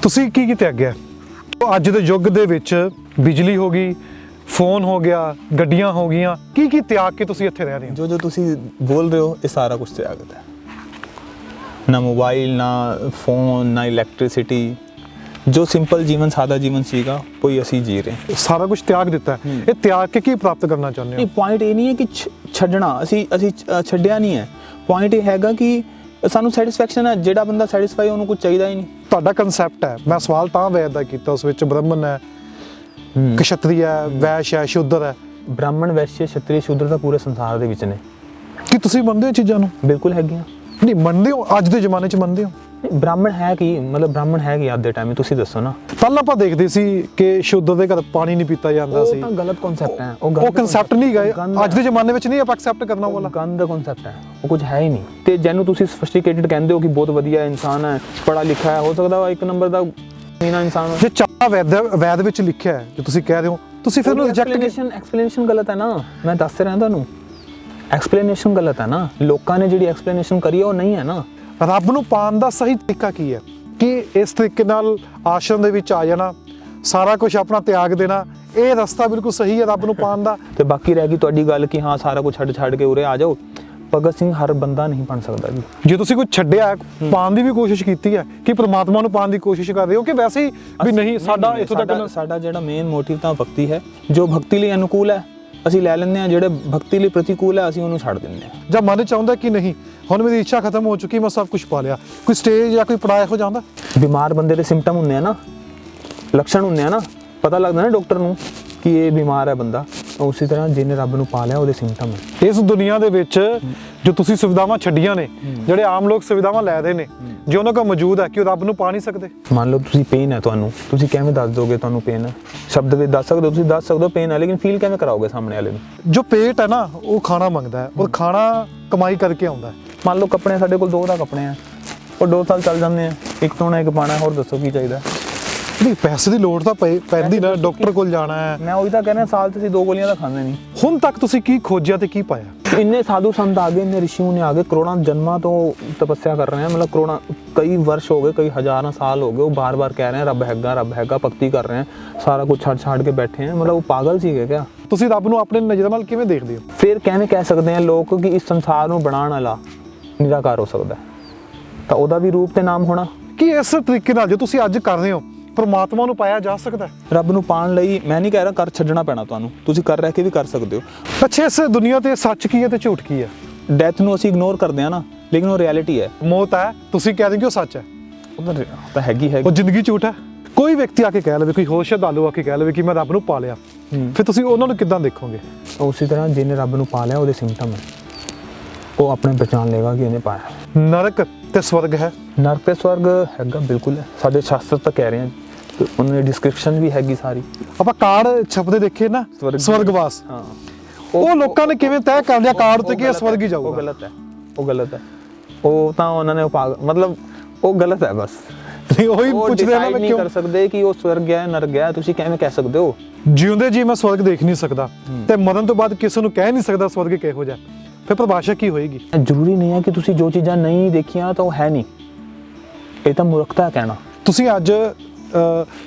ਤੁਸੀਂ ਕੀ ਤਿਆਗਿਆ? ਅੱਜ ਦੇ ਯੁੱਗ ਦੇ ਵਿੱਚ ਬਿਜਲੀ ਹੋ ਗਈ, ਫੋਨ ਹੋ ਗਿਆ, ਗੱਡੀਆਂ ਹੋ ਗਈਆਂ, ਕੀ ਤਿਆਗ ਕੇ ਤੁਸੀਂ ਇੱਥੇ ਰਹਿ ਰਹੇ ਹੋ? जो तुसी बोल रहे हो ये सारा कुछ त्याग है। ना मोबाइल, ना फोन, ना इलैक्ट्रिसिटी, जो सिंपल जीवन सादा जीवन सीगा वही असी जी रहे हैं। ਸਾਰਾ ਕੁਝ ਤਿਆਗ ਦਿੱਤਾ ਹੈ। ਇਹ ਤਿਆਗ ਕੇ ਕੀ ਪ੍ਰਾਪਤ ਕਰਨਾ ਚਾਹੁੰਦੇ ਹੋ? नहीं पॉइंट ये नहीं है कि छड्डना, असी छड्डिया नहीं है। पॉइंट ये हैगा कि सानू सैटिस्फैक्शन है, जेड़ा बंदा सैटिस्फाई ਉਹਨੂੰ ਕੁਝ ਚਾਹੀਦਾ ਹੀ ਨਹੀਂ। ਤੁਹਾਡਾ ਕਨਸੈਪਟ ਹੈ, ਮੈਂ ਸਵਾਲ ਤਾਂ ਵੈਦ ਦਾ ਕੀਤਾ, ਉਸ ਵਿੱਚ ਬ੍ਰਾਹਮਣ ਹੈ, ਕਸ਼ਤਰੀ ਹੈ, ਵੈਸ਼ ਹੈ, ਸ਼ੂਦਰ ਹੈ। ਬ੍ਰਾਹਮਣ, ਵੈਸ਼ਯ, ਛਤਰੀ, ਸ਼ੂਦਰ ਤਾਂ ਪੂਰੇ ਸੰਸਾਰ ਦੇ ਵਿੱਚ ਨੇ। ਕੀ ਤੁਸੀਂ ਮੰਨਦੇ ਹੋ ਚੀਜ਼ਾਂ ਨੂੰ? ਬਿਲਕੁਲ ਹੈਗੀਆਂ। ਨਹੀਂ ਮੰਨਦੇ ਹੋ? ਅੱਜ ਦੇ ਜ਼ਮਾਨੇ 'ਚ ਮੰਨਦੇ ਹੋ? ਬ੍ਰਾਹਮਣ ਹੈ ਕੀ, ਮਤਲਬ ਬ੍ਰਾਹਮਣ ਹੈ ਕੀ ਅੱਜ ਦੇ ਟਾਈਮ 'ਚ? ਤੁਸੀਂ ਦੱਸੋ ਨਾ। ਪਹਿਲਾਂ ਆਪਾਂ ਦੇਖਦੇ ਸੀ ਕਿ ਸ਼ੂਦਰ ਦੇ ਘਰ ਪਾਣੀ ਨਹੀਂ ਪੀਤਾ ਜਾਂਦਾ ਸੀ। ਉਹ ਤਾਂ ਗਲਤ ਕਨਸੈਪਟ ਹੈ। ਉਹ ਕਨਸੈਪਟ ਨਹੀਂ ਗਏ ਅੱਜ ਦੇ ਜ਼ਮਾਨੇ ਵਿੱਚ, ਨਹੀਂ ਆਪਾਂ ਐਕਸੈਪਟ ਕਰਨਾ ਵਾਲਾ ਗੰਦ ਕਨਸੈਪਟ ਹੈ। ਉਹ ਕੁਝ ਹੈ ਹੀ ਨਹੀਂ। ਤੇ ਜਿਹਨੂੰ ਤੁਸੀਂ ਸਫਿਸਟੀਕੇਟਡ ਕਹਿੰਦੇ ਹੋ ਕਿ ਬਹੁਤ ਵਧੀਆ ਇਨਸਾਨ ਹੈ, ਪੜ੍ਹਾ ਲਿਖਿਆ ਹੈ, ਹੋ ਸਕਦਾ ਉਹ ਇੱਕ ਨੰਬਰ ਦਾ ਮੀਨਾ ਇਨਸਾਨ ਹੋ। ਜੇ ਚਾਹ ਵੈਦ ਵਿੱਚ ਲਿਖਿਆ ਹੈ ਜੋ ਤੁਸੀਂ ਕਹਿ ਰਹੇ ਹੋ, ਤੁਸੀਂ ਫਿਰ ਉਹਨੂੰ ਰਿਜੈਕਟ ਐਕਸਪਲੇਨੇਸ਼ਨ ਗਲਤ ਹੈ ਨਾ। ਮੈਂ ਦੱਸ ਰਿਹਾ ਤੁਹਾਨੂੰ, ਐਕਸਪਲੇਨੇਸ਼ਨ ਗਲਤ ਹੈ ਨਾ। ਲੋਕਾਂ ਨੇ ਜਿਹੜੀ ਐਕਸਪਲੇਨੇਸ਼ਨ ਕਰੀ ਹੈ ਉਹ ਨਹੀਂ ਹੈ ਨਾ। ਰੱਬ ਨੂੰ ਪਾਉਣ ਦਾ ਸਹੀ ਤਰੀਕਾ ਕੀ ਹੈ? ਕਿ ਇਸ ਤਰੀਕੇ ਨਾਲ ਆਸ਼ਰਮ ਦੇ ਵਿੱਚ ਆ ਜਾਣਾ, ਸਾਰਾ ਕੁਝ ਆਪਣਾ ਤਿਆਗ ਦੇਣਾ, ਇਹ ਰਸਤਾ ਬਿਲਕੁਲ ਸਹੀ ਹੈ ਰੱਬ ਨੂੰ ਪਾਉਣ ਦਾ? ਤੇ ਬਾਕੀ ਰਹਿ ਗਈ ਤੁਹਾਡੀ ਗੱਲ ਕਿ ਹਾਂ ਸਾਰਾ ਕੁਝ ਛੱਡ ਕੇ ਉਰੇ ਆ ਜਾਓ। ਭਗਤ ਸਿੰਘ ਹਰ ਬੰਦਾ ਨਹੀਂ ਬਣ ਸਕਦਾ ਜੀ। ਜੇ ਤੁਸੀਂ ਕੁਝ ਛੱਡਿਆ, ਪਾਉਣ ਦੀ ਵੀ ਕੋਸ਼ਿਸ਼ ਕੀਤੀ ਹੈ ਕਿ ਪ੍ਰਮਾਤਮਾ ਨੂੰ ਪਾਉਣ ਦੀ ਕੋਸ਼ਿਸ਼ ਕਰ ਰਹੇ ਹੋ, ਕਿ ਵੈਸੇ ਹੀ ਵੀ ਨਹੀਂ ਸਾਡਾ ਇੱਥੋਂ ਤੱਕ? ਸਾਡਾ ਜਿਹੜਾ ਮੇਨ ਮੋਟਿਵ ਤਾਂ ਭਗਤੀ ਹੈ। ਜੋ ਭਗਤੀ ਲਈ ਅਨੁਕੂਲ ਹੈ ਅਸੀਂ ਲੈ ਲੈਂਦੇ ਹਾਂ, ਜਿਹੜੇ ਭਗਤੀ ਲਈ ਪ੍ਰਤੀਕੂਲ ਹੈ ਅਸੀਂ ਉਹਨੂੰ ਛੱਡ ਦਿੰਦੇ ਹਾਂ। ਜਾਂ ਮਨ ਚਾਹੁੰਦਾ ਕਿ ਨਹੀਂ ਹੁਣ ਮੇਰੀ ਇੱਛਾ ਖਤਮ ਹੋ ਚੁੱਕੀ, ਮੈਂ ਸਭ ਕੁਝ ਪਾ ਲਿਆ, ਕੋਈ ਸਟੇਜ ਜਾਂ ਕੋਈ ਪੜਾਅ ਹੋ ਜਾਂਦਾ? ਬਿਮਾਰ ਬੰਦੇ ਦੇ ਸਿੰਪਟਮ ਹੁੰਦੇ ਆ ਨਾ, ਲੱਛਣ ਹੁੰਦੇ ਆ ਨਾ, ਪਤਾ ਲੱਗਦਾ ਨਾ ਡਾਕਟਰ ਨੂੰ ਕਿ ਇਹ ਬਿਮਾਰ ਹੈ ਬੰਦਾ। ਉਸੇ ਤਰ੍ਹਾਂ ਜਿਹਨੇ ਰੱਬ ਨੂੰ ਪਾ ਲਿਆ ਉਹਦੇ ਸਿੰਪਟਮ ਹੈ। ਇਸ ਦੁਨੀਆ ਦੇ ਵਿੱਚ ਜੋ ਤੁਸੀਂ ਸੁਵਿਧਾਵਾਂ ਛੱਡੀਆਂ ਨੇ, ਜਿਹੜੇ ਆਮ ਲੋਕ ਸੁਵਿਧਾਵਾਂ ਲੈ ਰਹੇ ਨੇ, ਜੇ ਉਹਨਾਂ ਕੋਲ ਮੌਜੂਦ ਹੈ, ਕਿ ਉਹ ਰੱਬ ਨੂੰ ਪਾ ਨਹੀਂ ਸਕਦੇ? ਮੰਨ ਲਓ ਤੁਸੀਂ ਪੇਨ ਹੈ, ਤੁਹਾਨੂੰ ਤੁਸੀਂ ਕਿਵੇਂ ਦੱਸ ਦੋਗੇ ਤੁਹਾਨੂੰ ਪੇਨ ਹੈ? ਸ਼ਬਦ ਵਿੱਚ ਦੱਸ ਸਕਦੇ ਹੋ, ਤੁਸੀਂ ਦੱਸ ਸਕਦੇ ਹੋ ਪੇਨ ਹੈ, ਲੇਕਿਨ ਫੀਲ ਕਿਵੇਂ ਕਰਾਓਗੇ ਸਾਹਮਣੇ ਵਾਲੇ ਨੂੰ? ਜੋ ਪੇਟ ਹੈ ਨਾ, ਉਹ ਖਾਣਾ ਮੰਗਦਾ ਹੈ, ਔਰ ਖਾਣਾ ਕਮਾਈ ਕਰਕੇ ਆਉਂਦਾ ਹੈ। ਮੰਨ ਲਓ ਕੱਪੜੇ, ਸਾਡੇ ਕੋਲ 2 ਦਾ ਕੱਪੜੇ ਆ, ਉਹ 2 ਸਾਲ ਚੱਲ ਜਾਂਦੇ ਆ, ਇੱਕ ਧੋਣਾ ਇੱਕ ਪਾਣਾ, ਹੋਰ ਦੱਸੋ ਕੀ ਚਾਹੀਦਾ? ਨਹੀਂ, ਪੈਸੇ ਦੀ ਲੋੜ ਤਾਂ ਪੈਂਦੀ ਨਾ, ਡਾਕਟਰ ਕੋਲ ਜਾਣਾ ਹੈ। ਮੈਂ ਉਹੀ ਤਾਂ ਕਹਿ ਰਿਹਾ, ਸਾਲ 'ਚ ਅਸੀਂ 2 ਗੋਲੀਆਂ ਤਾਂ ਖਾਂਦੇ ਨਹੀਂ। ਹੁਣ ਤੱਕ ਤੁਸੀਂ ਕੀ ਖੋਜਿਆ ਤੇ ਕੀ ਪਾਇਆ? ਇੰਨੇ ਸਾਧੂ ਸੰਤ ਆ ਗਏ, ਇੰਨੇ ਰਿਸ਼ੀ ਮੁਨੀ ਆ ਗਏ, ਕਰੋੜਾਂ ਜਨਮਾਂ ਤੋਂ ਤਪੱਸਿਆ ਕਰ ਰਹੇ ਆ, ਮਤਲਬ ਕਰੋੜਾਂ, ਕਈ ਵਰਸ਼ ਹੋ ਗਏ, ਕਈ ਹਜ਼ਾਰਾਂ ਸਾਲ ਹੋ ਗਏ, ਉਹ ਬਾਰ-ਬਾਰ ਕਹਿ ਰਹੇ ਆ ਰੱਬ ਹੈਗਾ, ਰੱਬ ਹੈਗਾ, ਭਗਤੀ ਕਰ ਰਹੇ ਆ, ਸਾਰਾ ਕੁਝ ਛੱਡ ਕੇ ਬੈਠੇ ਆ। ਮਤਲਬ ਉਹ ਪਾਗਲ ਸੀਗੇ ਕਿਆ? ਤੁਸੀਂ ਰੱਬ ਨੂੰ ਆਪਣੇ ਨਜ਼ਰ ਨਾਲ ਕਿਵੇਂ ਦੇਖਦੇ ਹੋ? ਫਿਰ ਕਿਵੇਂ ਕਹਿ ਸਕਦੇ ਆ ਲੋਕ ਕਿ ਇਸ ਸੰਸਾਰ ਨੂੰ ਬਣਾਉਣ ਵਾਲਾ ਨਿਰਾਕਾਰ ਹੋ ਸਕਦਾ, ਤਾਂ ਉਹਦਾ ਵੀ ਰੂਪ ਤੇ ਨਾਮ ਹੋਣਾ। ਕਿ ਇਸ ਤਰੀਕੇ ਨਾਲ ਜੋ ਤੁਸੀਂ ਅੱਜ ਕਰ ਰਹੇ ਹੋ, ਪਰਮਾਤਮਾ ਨੂੰ ਪਾਇਆ ਜਾ ਸਕਦਾ? ਰੱਬ ਨੂੰ ਪਾਉਣ ਲਈ ਮੈਂ ਨਹੀਂ ਕਹਿ ਰਿਹਾ ਕਰ ਛੱਡਣਾ ਪੈਣਾ ਤੁਹਾਨੂੰ, ਤੁਸੀਂ ਕਰ ਰਹਿ ਕੇ ਵੀ ਕਰ ਸਕਦੇ ਹੋ। ਅੱਛਾ, ਇਸ ਦੁਨੀਆ ਤੇ ਸੱਚ ਕੀ ਹੈ ਤੇ ਝੂਠ ਕੀ ਹੈ? ਡੈਥ ਨੂੰ ਅਸੀਂ ਇਗਨੋਰ ਕਰਦੇ ਆ ਨਾ, ਲੇਕਿਨ ਉਹ ਰਿਐਲਿਟੀ ਹੈ। ਮੌਤ ਹੈ, ਤੁਸੀਂ ਕਹਿ ਰਹੇ ਕਿ ਉਹ ਸੱਚ ਹੈ, ਉਹ ਤਾਂ ਹੈਗੀ ਹੈ। ਉਹ ਜ਼ਿੰਦਗੀ ਝੂਠ ਹੈ। ਕੋਈ ਵਿਅਕਤੀ ਆ ਕੇ ਕਹਿ ਲਵੇ, ਕੋਈ ਹੋਰ ਸ਼ਰਧਾਲੂ ਆ ਕੇ ਕਹਿ ਲਵੇ ਕਿ ਮੈਂ ਰੱਬ ਨੂੰ ਪਾ ਲਿਆ, ਫਿਰ ਤੁਸੀਂ ਉਹਨਾਂ ਨੂੰ ਕਿੱਦਾਂ ਦੇਖੋਗੇ? ਉਸੇ ਤਰ੍ਹਾਂ ਜਿਹਨੇ ਰੱਬ ਨੂੰ ਪਾ ਲਿਆ ਉਹਦੇ ਸਿੰਪਟਮ ਹੈ, ਉਹ ਆਪਣੇ ਪਛਾਣ ਲੇਗਾ ਕਿ ਇਹਨੇ ਪਾਇਆ। ਨਰਕ ਤੇ ਸਵਰਗ ਹੈ? ਨਰਕ ਤੇ ਸਵਰਗ ਹੈਗਾ, ਬਿਲਕੁਲ ਹੈ। ਸਾਡੇ ਸ਼ਾਸਤਰ ਤਾਂ ਕਹਿ ਰਹੇ ਆ, ਉਹਨਾਂ ਦੀ ਡਿਸਕ੍ਰਿਪਸ਼ਨ ਵੀ ਹੈਗੀ ਸਾਰੀ। ਆਪਾਂ ਕਾਰਡ ਛਪਦੇ ਦੇਖੇ ਨਾ, ਸਵਰਗਵਾਸ, ਹਾਂ, ਉਹ ਲੋਕਾਂ ਨੇ ਕਿਵੇਂ ਤੈਅ ਕਰ ਲਿਆ ਕਾਰਡ ਉੱਤੇ ਕਿ ਇਹ ਸਵਰਗ ਹੀ ਜਾਊਗਾ? ਉਹ ਗਲਤ ਹੈ, ਉਹ ਗਲਤ ਹੈ। ਉਹ ਤਾਂ ਉਹਨਾਂ ਨੇ ਮਤਲਬ ਉਹ ਗਲਤ ਹੈ ਬਸ। ਨਹੀਂ, ਉਹੀ ਪੁੱਛਦੇ ਆ ਨਾ, ਮੈਂ ਨਹੀਂ ਕਰ ਸਕਦੇ ਕਿ ਉਹ ਸਵਰਗ ਹੈ ਨਰਕ ਹੈ, ਤੁਸੀਂ ਕਿਵੇਂ ਕਹਿ ਸਕਦੇ ਹੋ? ਜਿਉਂਦੇ ਜੀ ਮੈਂ ਸਵਰਗ ਦੇਖ ਨਹੀਂ ਸਕਦਾ ਤੇ ਮਰਨ ਤੋਂ ਬਾਅਦ ਕਿਸੇ ਨੂੰ ਕਹਿ ਨਹੀਂ ਸਕਦਾ ਸਵਰਗ ਕਿਹੋ ਜਿਹਾ, ਫਿਰ ਪਰਿਭਾਸ਼ਾ ਕੀ ਹੋਏਗੀ? ਜ਼ਰੂਰੀ ਨਹੀਂ ਹੈ ਕਿ ਤੁਸੀਂ ਜੋ ਚੀਜ਼ਾਂ ਨਹੀਂ ਦੇਖੀਆਂ ਤਾਂ ਉਹ ਹੈ ਨਹੀਂ, ਇਹ ਤਾਂ ਮੂਰਖਤਾ ਕਹਿਣਾ। ਤੁਸੀਂ ਅੱਜ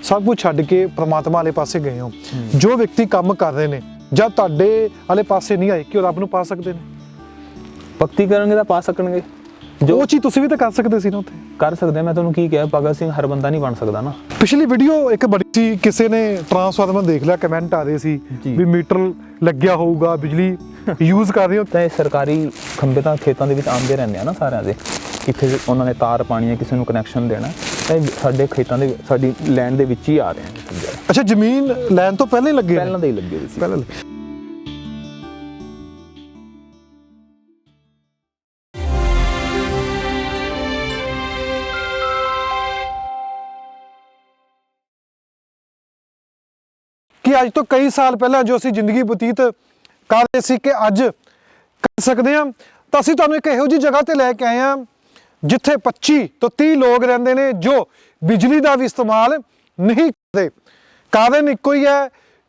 ਸਭ ਕੁਝ ਛੱਡ ਕੇ ਪ੍ਰਮਾਤਮਾ ਵਾਲੇ ਪਾਸੇ ਗਏ ਹੋ। ਜੋ ਵਿਅਕਤੀ ਕੰਮ ਕਰ ਰਹੇ ਨੇ ਜਾਂ ਤੁਹਾਡੇ ਵਾਲੇ ਪਾਸੇ ਨਹੀਂ ਆਏ, ਕਿ ਉਹ ਰੱਬ ਨੂੰ ਪਾ ਸਕਦੇ ਨੇ? ਭਗਤੀ ਕਰਨਗੇ ਤਾਂ ਪਾ ਸਕਣਗੇ। ਉਹ ਚੀਜ਼ ਤੁਸੀਂ ਵੀ ਤਾਂ ਕਰ ਸਕਦੇ ਸੀ ਨਾ ਉੱਥੇ। ਕਰ ਸਕਦੇ, ਮੈਂ ਤੁਹਾਨੂੰ ਕੀ ਕਿਹਾ, ਭਗਤ ਸਿੰਘ ਹਰ ਬੰਦਾ ਨਹੀਂ ਬਣ ਸਕਦਾ ਨਾ। ਪਿਛਲੀ ਵੀਡੀਓ ਇੱਕ ਬੜੀ ਸੀ, ਕਿਸੇ ਨੇ ਟਰਾਂਸਫਾਰਮਰ ਦੇਖ ਲਿਆ, ਕਮੈਂਟ ਆ ਰਹੇ ਸੀ ਵੀ ਮੀਟਰ ਲੱਗਿਆ ਹੋਊਗਾ, ਬਿਜਲੀ ਯੂਜ਼ ਕਰ ਰਹੇ ਹੋ। ਤਾਂ ਇਹ ਸਰਕਾਰੀ ਖੰਭੇ ਤਾਂ ਖੇਤਾਂ ਦੇ ਵਿੱਚ ਆਉਂਦੇ ਰਹਿੰਦੇ ਆ ਨਾ ਸਾਰਿਆਂ ਦੇ, ਕਿੱਥੇ ਉਹਨਾਂ ਨੇ ਤਾਰ ਪਾਣੀ ਹੈ, ਕਿਸੇ ਨੂੰ ਕਨੈਕਸ਼ਨ ਦੇਣਾ, ਤਾਂ ਸਾਡੇ ਖੇਤਾਂ ਦੇ, ਸਾਡੀ ਲੈਂਡ ਦੇ ਵਿੱਚ ਹੀ ਆ ਰਹੇ ਆ। ਅੱਛਾ, ਜ਼ਮੀਨ ਲੈਣ ਤੋਂ ਪਹਿਲਾਂ ਹੀ ਲੱਗੇ? ਪਹਿਲਾਂ ਦੇ ਹੀ ਲੱਗੇ ਸੀ, ਪਹਿਲਾਂ। ਕਿ ਅੱਜ ਤੋਂ ਕਈ ਸਾਲ ਪਹਿਲਾਂ ਜੋ ਅਸੀਂ ਜ਼ਿੰਦਗੀ ਬਤੀਤ ਕਰ ਰਹੇ ਸੀ, ਕਿ ਅੱਜ ਕਰ ਸਕਦੇ ਹਾਂ, ਤਾਂ ਅਸੀਂ ਤੁਹਾਨੂੰ ਇੱਕ ਇਹੋ ਜਿਹੀ ਜਗ੍ਹਾ ਤੇ ਲੈ ਕੇ ਆਏ ਹਾਂ ਜਿੱਥੇ 25 ਤੋਂ 30 ਲੋਕ ਰਹਿੰਦੇ ਨੇ ਜੋ ਬਿਜਲੀ ਦਾ ਵੀ ਇਸਤੇਮਾਲ ਨਹੀਂ ਕਰਦੇ। ਕਾਰਨ ਇੱਕੋ ਹੀ ਹੈ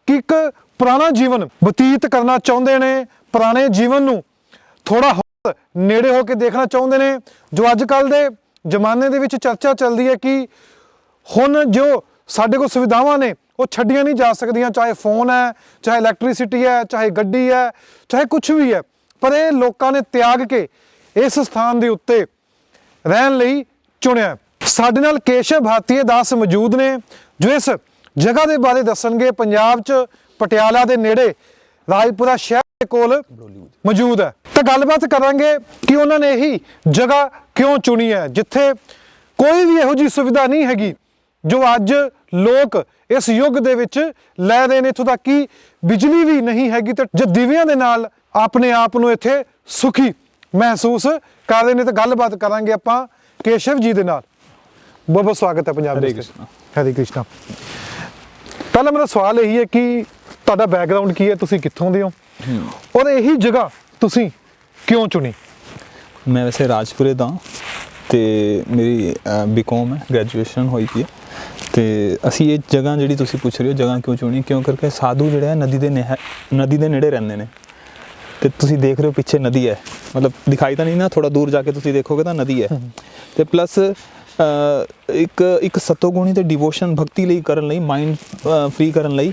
ਕਿ ਇੱਕ ਪੁਰਾਣਾ ਜੀਵਨ ਬਤੀਤ ਕਰਨਾ ਚਾਹੁੰਦੇ ਨੇ, ਪੁਰਾਣੇ ਜੀਵਨ ਨੂੰ ਥੋੜਾ ਹੋਰ ਨੇੜੇ ਹੋ ਕੇ ਦੇਖਣਾ ਚਾਹੁੰਦੇ ਨੇ। ਜੋ ਅੱਜ ਕੱਲ੍ਹ ਦੇ ਜ਼ਮਾਨੇ ਦੇ ਵਿੱਚ ਚਰਚਾ ਚੱਲਦੀ ਹੈ ਕਿ ਹੁਣ ਜੋ ਸਾਡੇ ਕੋਲ ਸੁਵਿਧਾਵਾਂ ਨੇ ਉਹ ਛੱਡੀਆਂ ਨਹੀਂ ਜਾ ਸਕਦੀਆਂ, ਚਾਹੇ ਫੋਨ ਹੈ, ਚਾਹੇ ਇਲੈਕਟ੍ਰਿਸਿਟੀ ਹੈ, ਚਾਹੇ ਗੱਡੀ ਹੈ, ਚਾਹੇ ਕੁਝ ਵੀ ਹੈ, ਪਰ ਇਹ ਲੋਕਾਂ ਨੇ ਤਿਆਗ ਕੇ ਇਸ ਸਥਾਨ ਦੇ ਉੱਤੇ ਰਹਿਣ ਲਈ ਚੁਣਿਆ। ਸਾਡੇ ਨਾਲ ਕੇਸ਼ਵ ਭਾਤੀਏ ਦਾਸ ਮੌਜੂਦ ਨੇ ਜੋ ਇਸ ਜਗ੍ਹਾ ਦੇ ਬਾਰੇ ਦੱਸਣਗੇ। ਪੰਜਾਬ 'ਚ ਪਟਿਆਲਾ ਦੇ ਨੇੜੇ ਰਾਜਪੁਰਾ ਸ਼ਹਿਰ ਦੇ ਕੋਲ ਮੌਜੂਦ ਹੈ, ਤਾਂ ਗੱਲਬਾਤ ਕਰਾਂਗੇ ਕਿ ਉਹਨਾਂ ਨੇ ਇਹੀ ਜਗ੍ਹਾ ਕਿਉਂ ਚੁਣੀ ਹੈ ਜਿੱਥੇ ਕੋਈ ਵੀ ਇਹੋ ਜਿਹੀ ਸੁਵਿਧਾ ਨਹੀਂ ਹੈਗੀ ਜੋ ਅੱਜ ਲੋਕ ਇਸ ਯੁੱਗ ਦੇ ਵਿੱਚ ਲੈ ਰਹੇ ਨੇ। ਇੱਥੋਂ ਤੱਕ ਕਿ ਬਿਜਲੀ ਵੀ ਨਹੀਂ ਹੈਗੀ ਤੇ ਜੋ ਦੀਵਿਆਂ ਦੇ ਨਾਲ ਆਪਣੇ ਆਪ ਨੂੰ ਇੱਥੇ ਸੁਖੀ ਮਹਿਸੂਸ ਕਰ ਰਹੇ ਨੇ। ਤਾਂ ਗੱਲਬਾਤ ਕਰਾਂਗੇ ਆਪਾਂ ਕੇਸ਼ਵ ਜੀ ਦੇ ਨਾਲ। ਬਹੁਤ ਬਹੁਤ ਸਵਾਗਤ ਹੈ ਪੰਜਾਬ ਦੇ ਵਿੱਚ। ਹਰੇ ਕ੍ਰਿਸ਼ਨਾ। ਪਹਿਲਾ ਮੇਰਾ ਸਵਾਲ ਇਹੀ ਹੈ ਕਿ ਤੁਹਾਡਾ ਬੈਕਗ੍ਰਾਉਂਡ ਕੀ ਹੈ, ਤੁਸੀਂ ਕਿੱਥੋਂ ਦੇ ਹੋ ਔਰ ਇਹੀ ਜਗ੍ਹਾ ਤੁਸੀਂ ਕਿਉਂ ਚੁਣੀ? ਮੈਂ ਵੈਸੇ ਰਾਜਪੁਰੇ ਦਾ ਤੇ ਮੇਰੀ ਬੀਕਾਮ ਹੈ, ਗ੍ਰੈਜੂਏਸ਼ਨ ਹੋਈ ਪਈ ਹੈ। ਤੇ ਅਸੀਂ ਇਹ ਜਗ੍ਹਾ ਜਿਹੜੀ ਤੁਸੀਂ ਪੁੱਛ ਰਹੇ ਹੋ ਜਗ੍ਹਾ ਕਿਉਂ ਚੁਣੀ, ਕਿਉਂ ਕਰਕੇ ਸਾਧੂ ਜਿਹੜੇ ਹੈ ਨਦੀ ਦੇ ਨੇੜੇ ਰਹਿੰਦੇ ਨੇ। ਤੇ ਤੁਸੀਂ ਦੇਖ ਰਹੇ ਹੋ ਪਿੱਛੇ ਨਦੀ ਹੈ, ਮਤਲਬ ਦਿਖਾਈ ਤਾਂ ਨਹੀਂ ਨਾ, ਥੋੜਾ ਦੂਰ ਜਾ ਕੇ ਤੁਸੀਂ ਦੇਖੋਗੇ ਤਾਂ ਨਦੀ ਹੈ। ਤੇ ਪਲੱਸ ਇੱਕ ਸਤੋਗੁਣੀ ਤੇ ਡਿਵੋਸ਼ਨ ਭਗਤੀ ਲਈ ਕਰਨ ਲਈ, ਮਾਈਂਡ ਫ੍ਰੀ ਕਰਨ ਲਈ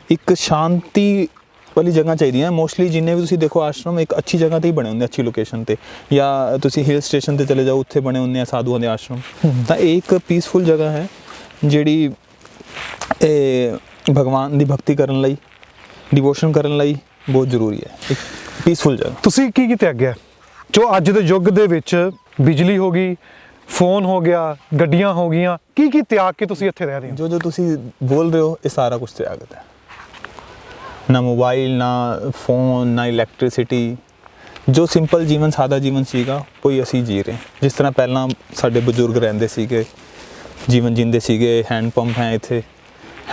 ਇੱਕ ਸ਼ਾਂਤੀ ਵਾਲੀ ਜਗ੍ਹਾ ਚਾਹੀਦੀ ਹੈ। ਮੋਸਟਲੀ ਜਿੰਨੇ ਵੀ ਤੁਸੀਂ ਦੇਖੋ ਆਸ਼ਰਮ ਇੱਕ ਅੱਛੀ ਜਗ੍ਹਾ ਤੇ ਹੀ ਬਣੇ ਹੁੰਦੇ, ਅੱਛੀ ਲੋਕੇਸ਼ਨ ਤੇ, ਜਾਂ ਤੁਸੀਂ ਹਿਲ ਸਟੇਸ਼ਨ ਤੇ ਚਲੇ ਜਾਓ ਉੱਥੇ ਬਣੇ ਹੁੰਦੇ ਆ ਸਾਧੂਆਂ ਦੇ ਆਸ਼ਰਮ। ਤਾਂ ਇਹ ਇੱਕ ਪੀਸਫੁਲ ਜਗ੍ਹਾ ਹੈ ਜਿਹੜੀ ਭਗਵਾਨ ਦੀ ਭਗਤੀ ਕਰਨ ਲਈ, ਡਿਵੋਸ਼ਨ ਕਰਨ ਲਈ ਬਹੁਤ ਜ਼ਰੂਰੀ ਹੈ। ਇੱਕ ਪੀਸਫੁਲ ਜਗ੍ਹਾ। ਤੁਸੀਂ ਕੀ ਤਿਆਗਿਆ ਜੋ ਅੱਜ ਦੇ ਯੁੱਗ ਦੇ ਵਿੱਚ ਬਿਜਲੀ ਹੋ ਗਈ, ਫੋਨ ਹੋ ਗਿਆ, ਗੱਡੀਆਂ ਹੋ ਗਈਆਂ, ਕੀ ਤਿਆਗ ਕੇ ਤੁਸੀਂ ਇੱਥੇ ਰਹਿ ਰਹੇ ਹੋ? ਜੋ ਤੁਸੀਂ ਬੋਲ ਰਹੇ ਹੋ ਇਹ ਸਾਰਾ ਕੁਝ ਤਿਆਗਤ ਹੈ। ਨਾ ਮੋਬਾਈਲ, ਨਾ ਫੋਨ, ਨਾ ਇਲੈਕਟ੍ਰਿਸਿਟੀ। ਜੋ ਸਿੰਪਲ ਜੀਵਨ, ਸਾਦਾ ਜੀਵਨ ਸੀਗਾ ਕੋਈ ਅਸੀਂ ਜੀ ਰਹੇ। ਜਿਸ ਤਰ੍ਹਾਂ ਪਹਿਲਾਂ ਸਾਡੇ ਬਜ਼ੁਰਗ ਰਹਿੰਦੇ ਸੀਗੇ, ਜੀਵਨ ਜਿੰਦੇ ਸੀਗੇ। ਹੈਂਡ ਪੰਪ ਹੈ ਇੱਥੇ,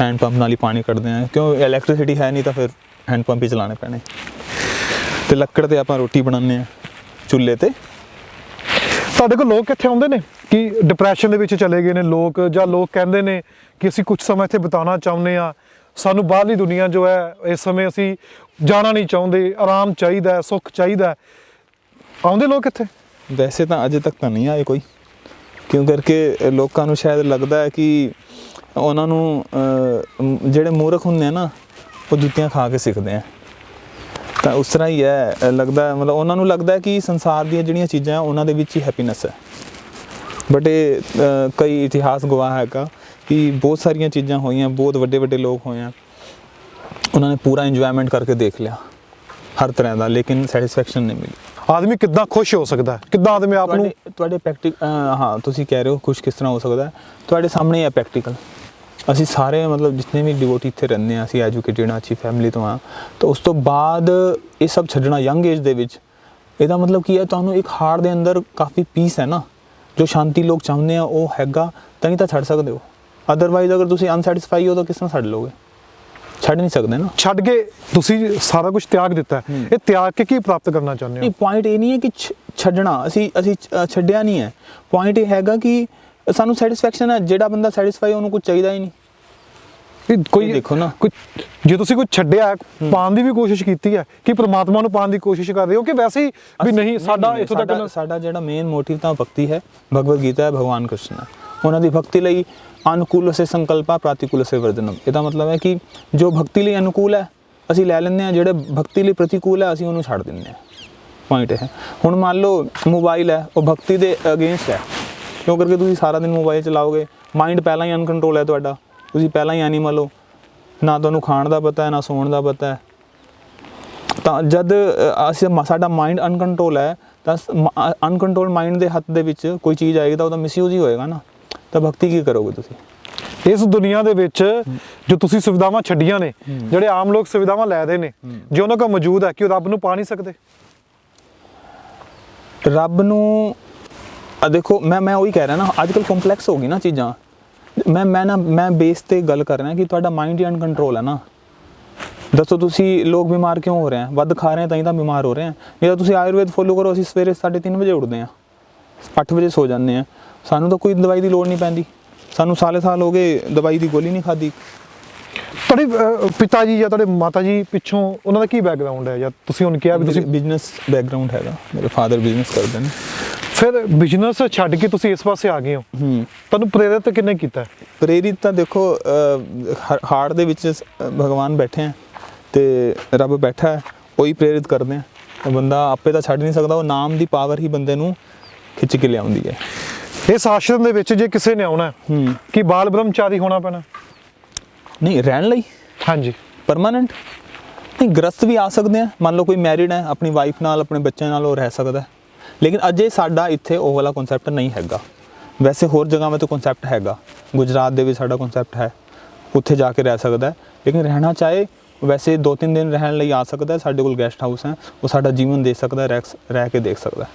ਹੈਂਡ ਪੰਪ ਨਾਲ ਹੀ ਪਾਣੀ ਕੱਢਦੇ ਆ, ਕਿਉਂ ਇਲੈਕਟ੍ਰਿਸਿਟੀ ਹੈ ਨਹੀਂ ਤਾਂ ਫਿਰ ਹੈਂਡ ਪੰਪ ਹੀ ਚਲਾਉਣੇ ਪੈਣੇ। ਤੇ ਲੱਕੜ ਤੇ ਆਪਾਂ ਰੋਟੀ ਬਣਾਉਂਦੇ ਆ ਚੁੱਲ੍ਹੇ ਤੇ। ਤੁਹਾਡੇ ਕੋਲ ਲੋਕ ਇੱਥੇ ਆਉਂਦੇ ਨੇ ਕਿ ਡਿਪਰੈਸ਼ਨ ਦੇ ਵਿੱਚ ਚਲੇ ਗਏ ਨੇ ਲੋਕ, ਜਾਂ ਲੋਕ ਕਹਿੰਦੇ ਨੇ ਕਿ ਅਸੀਂ ਕੁਝ ਸਮਾਂ ਇੱਥੇ ਬਿਤਾਉਣਾ ਚਾਹੁੰਦੇ ਆ, ਸਾਨੂੰ ਬਾਹਰਲੀ ਦੁਨੀਆ ਜੋ ਹੈ ਇਸ ਸਮੇਂ ਅਸੀਂ ਜਾਣਾ ਨਹੀਂ ਚਾਹੁੰਦੇ, ਆਰਾਮ ਚਾਹੀਦਾ, ਸੁੱਖ ਚਾਹੀਦਾ, ਆਉਂਦੇ ਲੋਕ ਇੱਥੇ? ਵੈਸੇ ਤਾਂ ਅਜੇ ਤੱਕ ਤਾਂ ਨਹੀਂ ਆਏ ਕੋਈ, ਕਿਉਂ ਕਰਕੇ ਲੋਕਾਂ ਨੂੰ ਸ਼ਾਇਦ ਲੱਗਦਾ ਹੈ ਕਿ ਉਹਨਾਂ ਨੂੰ ਜਿਹੜੇ ਮੂਰਖ ਹੁੰਦੇ ਆ ਨਾ ਉਹ ਜੁੱਤੀਆਂ ਖਾ ਕੇ ਸਿੱਖਦੇ ਆ। ਤਾਂ ਉਸ ਤਰ੍ਹਾਂ ਹੀ ਹੈ, ਲੱਗਦਾ ਮਤਲਬ ਉਹਨਾਂ ਨੂੰ ਲੱਗਦਾ ਕਿ ਸੰਸਾਰ ਦੀਆਂ ਜਿਹੜੀਆਂ ਚੀਜ਼ਾਂ ਉਹਨਾਂ ਦੇ ਵਿੱਚ ਹੀ ਹੈਪੀਨੈਸ ਹੈ। ਬਟ ਇਹ ਕਈ ਇਤਿਹਾਸ ਗਵਾਹ ਹੈਗਾ ਕਿ ਬਹੁਤ ਸਾਰੀਆਂ ਚੀਜ਼ਾਂ ਹੋਈਆਂ, ਬਹੁਤ ਵੱਡੇ ਵੱਡੇ ਲੋਕ ਹੋਏ ਆ, ਉਹਨਾਂ ਨੇ ਪੂਰਾ ਇੰਜੋਇਮੈਂਟ ਕਰਕੇ ਦੇਖ ਲਿਆ ਹਰ ਤਰ੍ਹਾਂ ਦਾ, ਲੇਕਿਨ ਸੈਟੀਸਫੈਕਸ਼ਨ ਨਹੀਂ ਮਿਲੀ। ਆਦਮੀ ਕਿੱਦਾਂ ਖੁਸ਼ ਹੋ ਸਕਦਾ, ਕਿੱਦਾਂ ਆਦਮੀ ਆਪ ਨੂੰ ਤੁਹਾਡੇ ਹਾਂ ਤੁਸੀਂ ਕਹਿ ਰਹੇ ਹੋ ਖੁਸ਼ ਕਿਸ ਤਰ੍ਹਾਂ ਹੋ ਸਕਦਾ, ਤੁਹਾਡੇ ਸਾਹਮਣੇ ਹੈ ਪ੍ਰੈਕਟੀਕਲ। ਅਸੀਂ ਸਾਰੇ ਮਤਲਬ ਜਿੰਨੇ ਵੀ ਡਿਵੋਟੀ ਇੱਥੇ ਰਹਿੰਦੇ ਹਾਂ, ਅਸੀਂ ਐਜੂਕੇਟਿਡ ਹਾਂ, ਅੱਛੀ ਫੈਮਿਲੀ ਤੋਂ ਹਾਂ, ਤਾਂ ਉਸ ਤੋਂ ਬਾਅਦ ਇਹ ਸਭ ਛੱਡਣਾ ਯੰਗ ਏਜ ਦੇ ਵਿੱਚ, ਇਹਦਾ ਮਤਲਬ ਕੀ ਹੈ? ਤੁਹਾਨੂੰ ਇੱਕ ਹਾਰਟ ਦੇ ਅੰਦਰ ਕਾਫੀ ਪੀਸ ਹੈ ਨਾ, ਜੋ ਸ਼ਾਂਤੀ ਲੋਕ ਚਾਹੁੰਦੇ ਆ ਉਹ ਹੈਗਾ, ਤਾਂ ਹੀ ਤਾਂ ਛੱਡ ਸਕਦੇ ਹੋ। ਅਦਰਵਾਈਜ਼ ਅਗਰ ਤੁਸੀਂ ਅਨਸੈਟਿਸਫਾਈ ਹੋ ਤਾਂ ਕਿਸ ਤਰ੍ਹਾਂ ਛੱਡ ਲੋਗੇ? ਛੱਡ ਨਹੀਂ ਸਕਦੇ ਨਾ। ਛੱਡ ਕੇ ਤੁਸੀਂ ਸਾਰਾ ਕੁਝ ਤਿਆਗ ਦਿੱਤਾ, ਇਹ ਤਿਆਗ ਕੇ ਕੀ ਪ੍ਰਾਪਤ ਕਰਨਾ ਚਾਹੁੰਦੇ ਹੋ? ਨਹੀਂ, ਪੁਆਇੰਟ ਇਹ ਨਹੀਂ ਹੈ ਕਿ ਛੱਡਣਾ, ਅਸੀਂ ਛੱਡਿਆ ਨਹੀਂ ਹੈ। ਪੁਆਇੰਟ ਇਹ ਹੈਗਾ ਕਿ ਸਾਨੂੰ ਸੈਟੀਸਫੈਕਸ਼ਨ ਹੈ। ਜਿਹੜਾ ਬੰਦਾ ਸੈਟੀਸਫਾਈ ਉਹਨੂੰ ਕੁਝ ਚਾਹੀਦਾ ਹੀ ਨਹੀਂ। ਕੋਈ ਦੇਖੋ ਨਾ, ਜੇ ਤੁਸੀਂ ਕੁਝ ਛੱਡਿਆ, ਪਾਉਣ ਦੀ ਵੀ ਕੋਸ਼ਿਸ਼ ਕੀਤੀ ਹੈ ਕਿ ਪ੍ਰਮਾਤਮਾ ਨੂੰ ਪਾਉਣ ਦੀ ਕੋਸ਼ਿਸ਼ ਕਰ ਰਹੇ ਹੋ, ਕਿ ਵੈਸੇ ਹੀ ਵੀ ਨਹੀਂ ਸਾਡਾ ਇੱਥੋਂ ਤੱਕ? ਸਾਡਾ ਜਿਹੜਾ ਮੇਨ ਮੋਟਿਵ ਤਾਂ ਭਗਤੀ ਹੈ, ਭਗਵਦ ਗੀਤਾ ਹੈ, ਭਗਵਾਨ ਕ੍ਰਿਸ਼ਨ ਹੈ। ਉਹਨਾਂ ਦੀ ਭਗਤੀ ਲਈ ਅਨੁਕੂਲ ਸੇ ਸੰਕਲਪਾ, ਪ੍ਰਾਤੀਕੂਲ ਸੇ ਵਰਜਨਮ। ਇਹਦਾ ਮਤਲਬ ਹੈ ਕਿ ਜੋ ਭਗਤੀ ਲਈ ਅਨੁਕੂਲ ਹੈ ਅਸੀਂ ਲੈ ਲੈਂਦੇ ਹਾਂ, ਜਿਹੜੇ ਭਗਤੀ ਲਈ ਪ੍ਰਤੀਕੂਲ ਹੈ ਅਸੀਂ ਉਹਨੂੰ ਛੱਡ ਦਿੰਦੇ ਹਾਂ। ਪੁਆਇੰਟ ਹੈ। ਹੁਣ ਮੰਨ ਲਓ ਮੋਬਾਈਲ ਹੈ, ਉਹ ਭਗਤੀ ਦੇ ਅਗੇਂਸਟ ਹੈ, ਕਿਉਂ ਕਰਕੇ ਤੁਸੀਂ ਸਾਰਾ ਦਿਨ ਮੋਬਾਈਲ ਚਲਾਓਗੇ, ਮਾਈਂਡ ਪਹਿਲਾਂ ਹੀ ਅਨਕੰਟਰੋਲ ਹੈ ਤੁਹਾਡਾ, ਤੁਸੀਂ ਪਹਿਲਾਂ ਹੀ ਐਨੀਮਲ ਹੋ, ਨਾ ਤੁਹਾਨੂੰ ਖਾਣ ਦਾ ਪਤਾ ਹੈ, ਨਾ ਸੌਣ ਦਾ ਪਤਾ ਹੈ। ਤਾਂ ਜਦ ਸਾਡਾ ਮਾਈਂਡ ਅਨਕੰਟਰੋਲ ਹੈ, ਤਾਂ ਅਨਕੰਟਰੋਲ ਮਾਈਂਡ ਦੇ ਹੱਥ ਦੇ ਵਿੱਚ ਕੋਈ ਚੀਜ਼ ਆਏਗੀ ਤਾਂ ਉਹਦਾ ਮਿਸਯੂਜ਼ ਹੀ ਹੋਏਗਾ ਨਾ। ਤਾਂ ਭਗਤੀ ਕੀ ਕਰੋਗੇ ਤੁਸੀਂ? ਇਸ ਦੁਨੀਆ ਦੇ ਵਿੱਚ ਜੋ ਤੁਸੀਂ ਸੁਵਿਧਾਵਾਂ ਛੱਡੀਆਂ ਨੇ, ਜਿਹੜੇ ਆਮ ਲੋਕ ਸੁਵਿਧਾਵਾਂ ਲੈਦੇ ਨੇ, ਜੇ ਉਹਨਾਂ ਕੋਲ ਮੌਜੂਦ ਹੈ, ਕਿ ਉਹ ਰੱਬ ਨੂੰ ਪਾ ਨਹੀਂ ਸਕਦੇ? ਰੱਬ ਨੂੰ ਦੇਖੋ, ਮੈਂ ਉਹੀ ਕਹਿ ਰਿਹਾ ਨਾ, ਅੱਜ ਕੱਲ੍ਹ ਕੰਪਲੈਕਸ ਹੋ ਗਈ ਨਾ ਚੀਜ਼ਾਂ। ਮੈਂ ਬੇਸ ਤੇ ਗੱਲ ਕਰ ਰਿਹਾ ਕਿ ਤੁਹਾਡਾ ਮਾਈਂਡ ਹੀ ਅਨਕੰਟਰੋਲ ਹੈ ਨਾ। ਦੱਸੋ ਤੁਸੀਂ ਲੋਕ ਬਿਮਾਰ ਕਿਉਂ ਹੋ ਰਹੇ ਆ? ਵੱਧ ਖਾ ਰਹੇ ਆ ਤਾਂ ਹੀ ਤਾਂ ਬਿਮਾਰ ਹੋ ਰਹੇ ਆ। ਨਹੀਂ ਤਾਂ ਤੁਸੀਂ ਆਯੁਰਵੇਦ ਫੋਲੋ ਕਰੋ, ਅਸੀਂ ਸਵੇਰੇ 3:30 ਵਜੇ ਉੱਠਦੇ ਹਾਂ, 8 ਵਜੇ ਸੋ ਜਾਂਦੇ ਹਾਂ, ਸਾਨੂੰ ਤਾਂ ਕੋਈ ਦਵਾਈ ਦੀ ਲੋੜ ਨਹੀਂ ਪੈਂਦੀ। ਸਾਨੂੰ ਸਾਲ ਹੋ ਗਏ ਦਵਾਈ ਦੀ ਗੋਲੀ ਨਹੀਂ ਖਾਧੀ। ਤੁਹਾਡੇ ਪਿਤਾ ਜੀ ਜਾਂ ਤੁਹਾਡੇ ਮਾਤਾ ਜੀ ਪਿੱਛੋਂ ਉਹਨਾਂ ਦਾ ਕੀ ਬੈਕਗ੍ਰਾਉਂਡ ਹੈ? ਜਾਂ ਤੁਸੀਂ ਹੁਣ ਕਿਹਾ ਵੀ ਤੁਸੀਂ ਬਿਜ਼ਨਸ ਬੈਕਗ੍ਰਾਉਂਡ ਹੈਗਾ, ਮੇਰੇ ਫਾਦਰ ਬਿਜ਼ਨਸ ਕਰਦੇ ਨੇ। ਫਿਰ ਬਿਜ਼ਨਸ ਛੱਡ ਕੇ ਤੁਸੀਂ ਇਸ ਪਾਸੇ ਆ ਗਏ ਹੋ, ਤੁਹਾਨੂੰ ਪ੍ਰੇਰਿਤ ਕਿੰਨੇ ਕੀਤਾ? ਪ੍ਰੇਰਿਤ ਤਾਂ ਦੇਖੋ ਹਾਰਟ ਦੇ ਵਿੱਚ ਭਗਵਾਨ ਬੈਠੇ ਆ ਤੇ ਰੱਬ ਬੈਠਾ ਹੈ, ਉਹੀ ਪ੍ਰੇਰਿਤ ਕਰਦੇ ਆ। ਤਾਂ ਬੰਦਾ ਆਪੇ ਤਾਂ ਛੱਡ ਨਹੀਂ ਸਕਦਾ, ਉਹ ਨਾਮ ਦੀ ਪਾਵਰ ਹੀ ਬੰਦੇ ਨੂੰ ਖਿੱਚ ਕੇ ਲਿਆਉਂਦੀ ਹੈ। ਇਸ ਆਸ਼ਰਮ ਦੇ ਵਿੱਚ ਜੇ ਕਿਸੇ ਨੇ ਆਉਣਾ ਕਿ ਬਾਲ ਬ੍ਰਹਮਚਾਰੀ ਹੋਣਾ ਪੈਣਾ? ਨਹੀਂ, ਰਹਿਣ ਲਈ ਹਾਂਜੀ ਪਰਮਾਨੈਂਟ ਨਹੀਂ, ਗ੍ਰਸਤ ਵੀ ਆ ਸਕਦੇ ਆ। ਮੰਨ ਲਓ ਕੋਈ ਮੈਰਿਡ ਹੈ, ਆਪਣੀ ਵਾਈਫ ਨਾਲ ਆਪਣੇ ਬੱਚਿਆਂ ਨਾਲ ਉਹ ਰਹਿ ਸਕਦਾ, ਲੇਕਿਨ ਅਜੇ ਸਾਡਾ ਇੱਥੇ ਉਹ ਵਾਲਾ ਕਨਸੈਪਟ ਨਹੀਂ ਹੈਗਾ। ਵੈਸੇ ਹੋਰ ਜਗ੍ਹਾਵਾਂ ਤੇ ਕਨਸੈਪਟ ਹੈਗਾ, ਗੁਜਰਾਤ ਦੇ ਵਿੱਚ ਸਾਡਾ ਕਨਸੈਪਟ ਹੈ, ਉੱਥੇ ਜਾ ਕੇ ਰਹਿ ਸਕਦਾ, ਲੇਕਿਨ ਰਹਿਣਾ ਚਾਹੇ ਵੈਸੇ 2-3 ਦਿਨ ਰਹਿਣ ਲਈ ਆ ਸਕਦਾ। ਸਾਡੇ ਕੋਲ ਗੈਸਟ ਹਾਊਸ ਹੈ, ਉਹ ਸਾਡਾ ਜੀਵਨ ਦੇ ਸਕਦਾ, ਰਹਿ ਕੇ ਦੇਖ ਸਕਦਾ।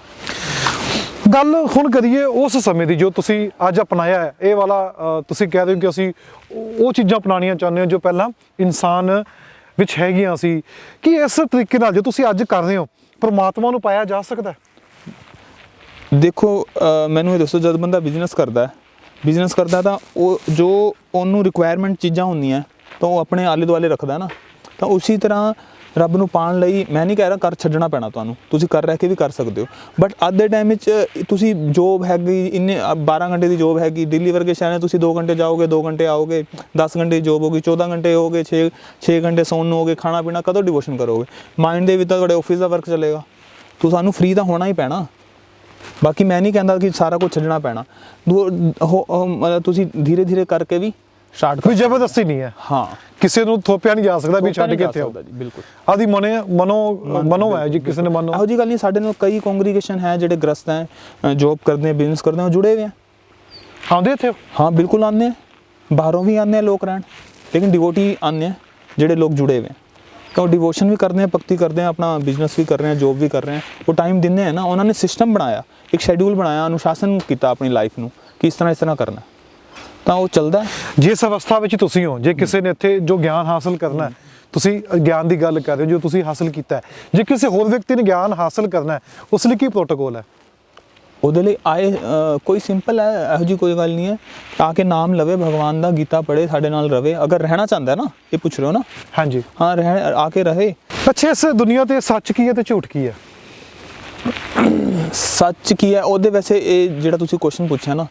ਗੱਲ ਹੁਣ ਕਰੀਏ ਉਸ ਸਮੇਂ ਦੀ ਜੋ ਤੁਸੀਂ ਅੱਜ ਅਪਣਾਇਆ ਹੈ, ਇਹ ਵਾਲਾ ਤੁਸੀਂ ਕਹਿ ਰਹੇ ਹੋ ਕਿ ਅਸੀਂ ਉਹ ਚੀਜ਼ਾਂ ਅਪਣਾਉਣੀਆਂ ਚਾਹੁੰਦੇ ਹੋ ਜੋ ਪਹਿਲਾਂ ਇਨਸਾਨ ਵਿੱਚ ਹੈਗੀਆਂ ਸੀ। ਕਿ ਇਸ ਤਰੀਕੇ ਨਾਲ ਜੋ ਤੁਸੀਂ ਅੱਜ ਕਰ ਰਹੇ ਹੋ ਪਰਮਾਤਮਾ ਨੂੰ ਪਾਇਆ ਜਾ ਸਕਦਾ? ਦੇਖੋ ਮੈਨੂੰ ਇਹ ਦੱਸੋ, ਜਦ ਬੰਦਾ ਬਿਜ਼ਨਸ ਕਰਦਾ ਤਾਂ ਉਹ ਜੋ ਉਹਨੂੰ ਰਿਕੁਆਇਰਮੈਂਟ ਚੀਜ਼ਾਂ ਹੁੰਦੀਆਂ ਤਾਂ ਉਹ ਆਪਣੇ ਆਲੇ ਦੁਆਲੇ ਰੱਖਦਾ ਨਾ। ਤਾਂ ਉਸੇ ਤਰ੍ਹਾਂ ਰੱਬ ਨੂੰ ਪਾਉਣ ਲਈ ਮੈਂ ਨਹੀਂ ਕਹਿ ਰਿਹਾ ਕਰ ਛੱਡਣਾ ਪੈਣਾ ਤੁਹਾਨੂੰ, ਤੁਸੀਂ ਕਰ ਰਹਿ ਕੇ ਵੀ ਕਰ ਸਕਦੇ ਹੋ, ਬਟ ਅੱਜ ਦੇ ਟਾਈਮ ਵਿੱਚ ਤੁਸੀਂ ਜੋਬ ਹੈਗੀ, ਇੰਨੇ 12 ਘੰਟੇ ਦੀ ਜੋਬ ਹੈਗੀ, ਦਿੱਲੀ ਵਰਗੇ ਸ਼ਹਿਰਾਂ ਤੁਸੀਂ 2 ਘੰਟੇ ਜਾਓਗੇ, 2 ਘੰਟੇ ਆਓਗੇ, 10 ਘੰਟੇ ਦੀ ਜੋਬ ਹੋਗੀ, 14 ਘੰਟੇ ਹੋ ਗਏ, 6 ਘੰਟੇ ਸੌਣ ਨੂੰ ਹੋ ਗਏ, ਖਾਣਾ ਪੀਣਾ ਕਦੋਂ ਡਿਵੋਸ਼ਨ ਕਰੋਗੇ? ਮਾਈਂਡ ਦੇ ਵਿੱਚ ਤਾਂ ਤੁਹਾਡੇ ਆਫਿਸ ਦਾ ਵਰਕ ਚੱਲੇਗਾ, ਤਾਂ ਸਾਨੂੰ ਫ੍ਰੀ ਤਾਂ ਹੋਣਾ ਹੀ ਪੈਣਾ। ਬਾਕੀ ਮੈਂ ਨਹੀਂ ਕਹਿੰਦਾ ਕਿ ਸਾਰਾ ਕੁਝ ਛੱਡਣਾ ਪੈਣਾ, ਮਤਲਬ ਤੁਸੀਂ ਧੀਰੇ ਧੀਰੇ ਕਰਕੇ ਵੀ ਸਟਾਰਟ ਕੋਈ ਜ਼ਬਰਦਸਤੀ ਨਹੀਂ ਹੈ। ਹਾਂ, ਕਿਸੇ ਨੂੰ ਥੋਪਿਆ ਨਹੀਂ ਜਾ ਸਕਦਾ ਵੀ ਛੱਡ ਕੇ ਇੱਥੇ ਆਓ ਜੀ, ਬਿਲਕੁਲ ਆਦੀ ਮਨੋ ਹੈ ਜੀ, ਕਿਸੇ ਨੇ ਮਨੋ ਇਹੋ ਜਿਹੀ ਗੱਲ ਨਹੀਂ। ਸਾਡੇ ਨਾਲ ਕਈ ਕੰਗਰੀਗੇਸ਼ਨ ਹੈ ਜਿਹੜੇ ਗ੍ਰਸਤ ਹੈ, ਜੋਬ ਕਰਦੇ ਹੈ, ਬਿਜ਼ਨਸ ਕਰਦੇ ਹੈ, ਉਹ ਜੁੜੇ ਹੋਏ ਆ, ਆਉਂਦੇ ਇੱਥੇ? ਹਾਂ ਬਿਲਕੁਲ ਆਉਂਦੇ ਆ, ਬਾਹਰੋਂ ਵੀ ਆਉਂਦੇ ਆ ਲੋਕ ਰਹਿਣ, ਲੇਕਿਨ ਡਿਵੋਟੀ ਆਉਂਦੇ ਆ ਜਿਹੜੇ ਲੋਕ ਜੁੜੇ ਹੋਏ ਆ। ਤਾਂ ਉਹ ਡਿਵੋਸ਼ਨ ਵੀ ਕਰਦੇ ਆ, ਭਗਤੀ ਕਰਦੇ ਆ, ਆਪਣਾ ਬਿਜ਼ਨਸ ਵੀ ਕਰ ਰਹੇ ਆ, ਜੋਬ ਵੀ ਕਰ ਰਹੇ ਆ, ਉਹ ਟਾਈਮ ਦਿੰਦੇ ਆ ਨਾ। ਉਹਨਾਂ ਨੇ ਸਿਸਟਮ ਬਣਾਇਆ, ਇੱਕ ਸ਼ੈਡਿਊਲ ਬਣਾਇਆ, ਅਨੁਸ਼ਾਸਨ ਕੀਤਾ ਆਪਣੀ ਲਾਈਫ ਨੂੰ ਕਿ ਇਸ ਤਰ੍ਹਾਂ ਕਰਨਾ, ਤਾਂ ਉਹ ਚੱਲਦਾ। ਜਿਸ ਅਵਸਥਾ ਵਿੱਚ ਤੁਸੀਂ ਹੋ, ਜੇ ਕਿਸੇ ਨੇ ਇੱਥੇ ਜੋ ਗਿਆਨ ਹਾਸਲ ਕਰਨਾ ਹੈ, ਤੁਸੀਂ ਗਿਆਨ ਦੀ ਗੱਲ ਕਰ ਰਹੇ ਹੋ ਜੋ ਤੁਸੀਂ ਹਾਸਲ ਕੀਤਾ ਹੈ, ਜੇ ਕਿਸੇ ਹੋਰ ਵਿਅਕਤੀ ਨੇ ਗਿਆਨ ਹਾਸਲ ਕਰਨਾ ਹੈ, ਉਸ ਲਈ ਕੀ ਪ੍ਰੋਟੋਕੋਲ ਹੈ? ਉਹਦੇ ਲਈ ਕੋਈ ਸਿੰਪਲ ਹੈ, ਇਹੋ ਜਿਹੀ ਕੋਈ ਗੱਲ ਨਹੀਂ ਹੈ। ਆ ਕੇ ਨਾਮ ਲਵੇ ਭਗਵਾਨ ਦਾ, ਗੀਤਾ ਪੜ੍ਹੇ, ਸਾਡੇ ਨਾਲ ਰਵੇ। ਅਗਰ ਰਹਿਣਾ ਚਾਹੁੰਦਾ ਨਾ, ਇਹ ਪੁੱਛ ਰਹੇ ਹੋ ਨਾ? ਹਾਂਜੀ ਹਾਂ, ਆ ਕੇ ਰਹੇ। ਅੱਛਾ, ਇਸ ਦੁਨੀਆ ਤੇ ਸੱਚ ਕੀ ਹੈ ਤੇ ਝੂਠ ਕੀ ਹੈ? ਸੱਚ ਕੀ ਹੈ ਉਹਦੇ, ਵੈਸੇ ਇਹ ਜਿਹੜਾ ਤੁਸੀਂ ਕੁਐਸਚਨ ਪੁੱਛਿਆ ਨਾ,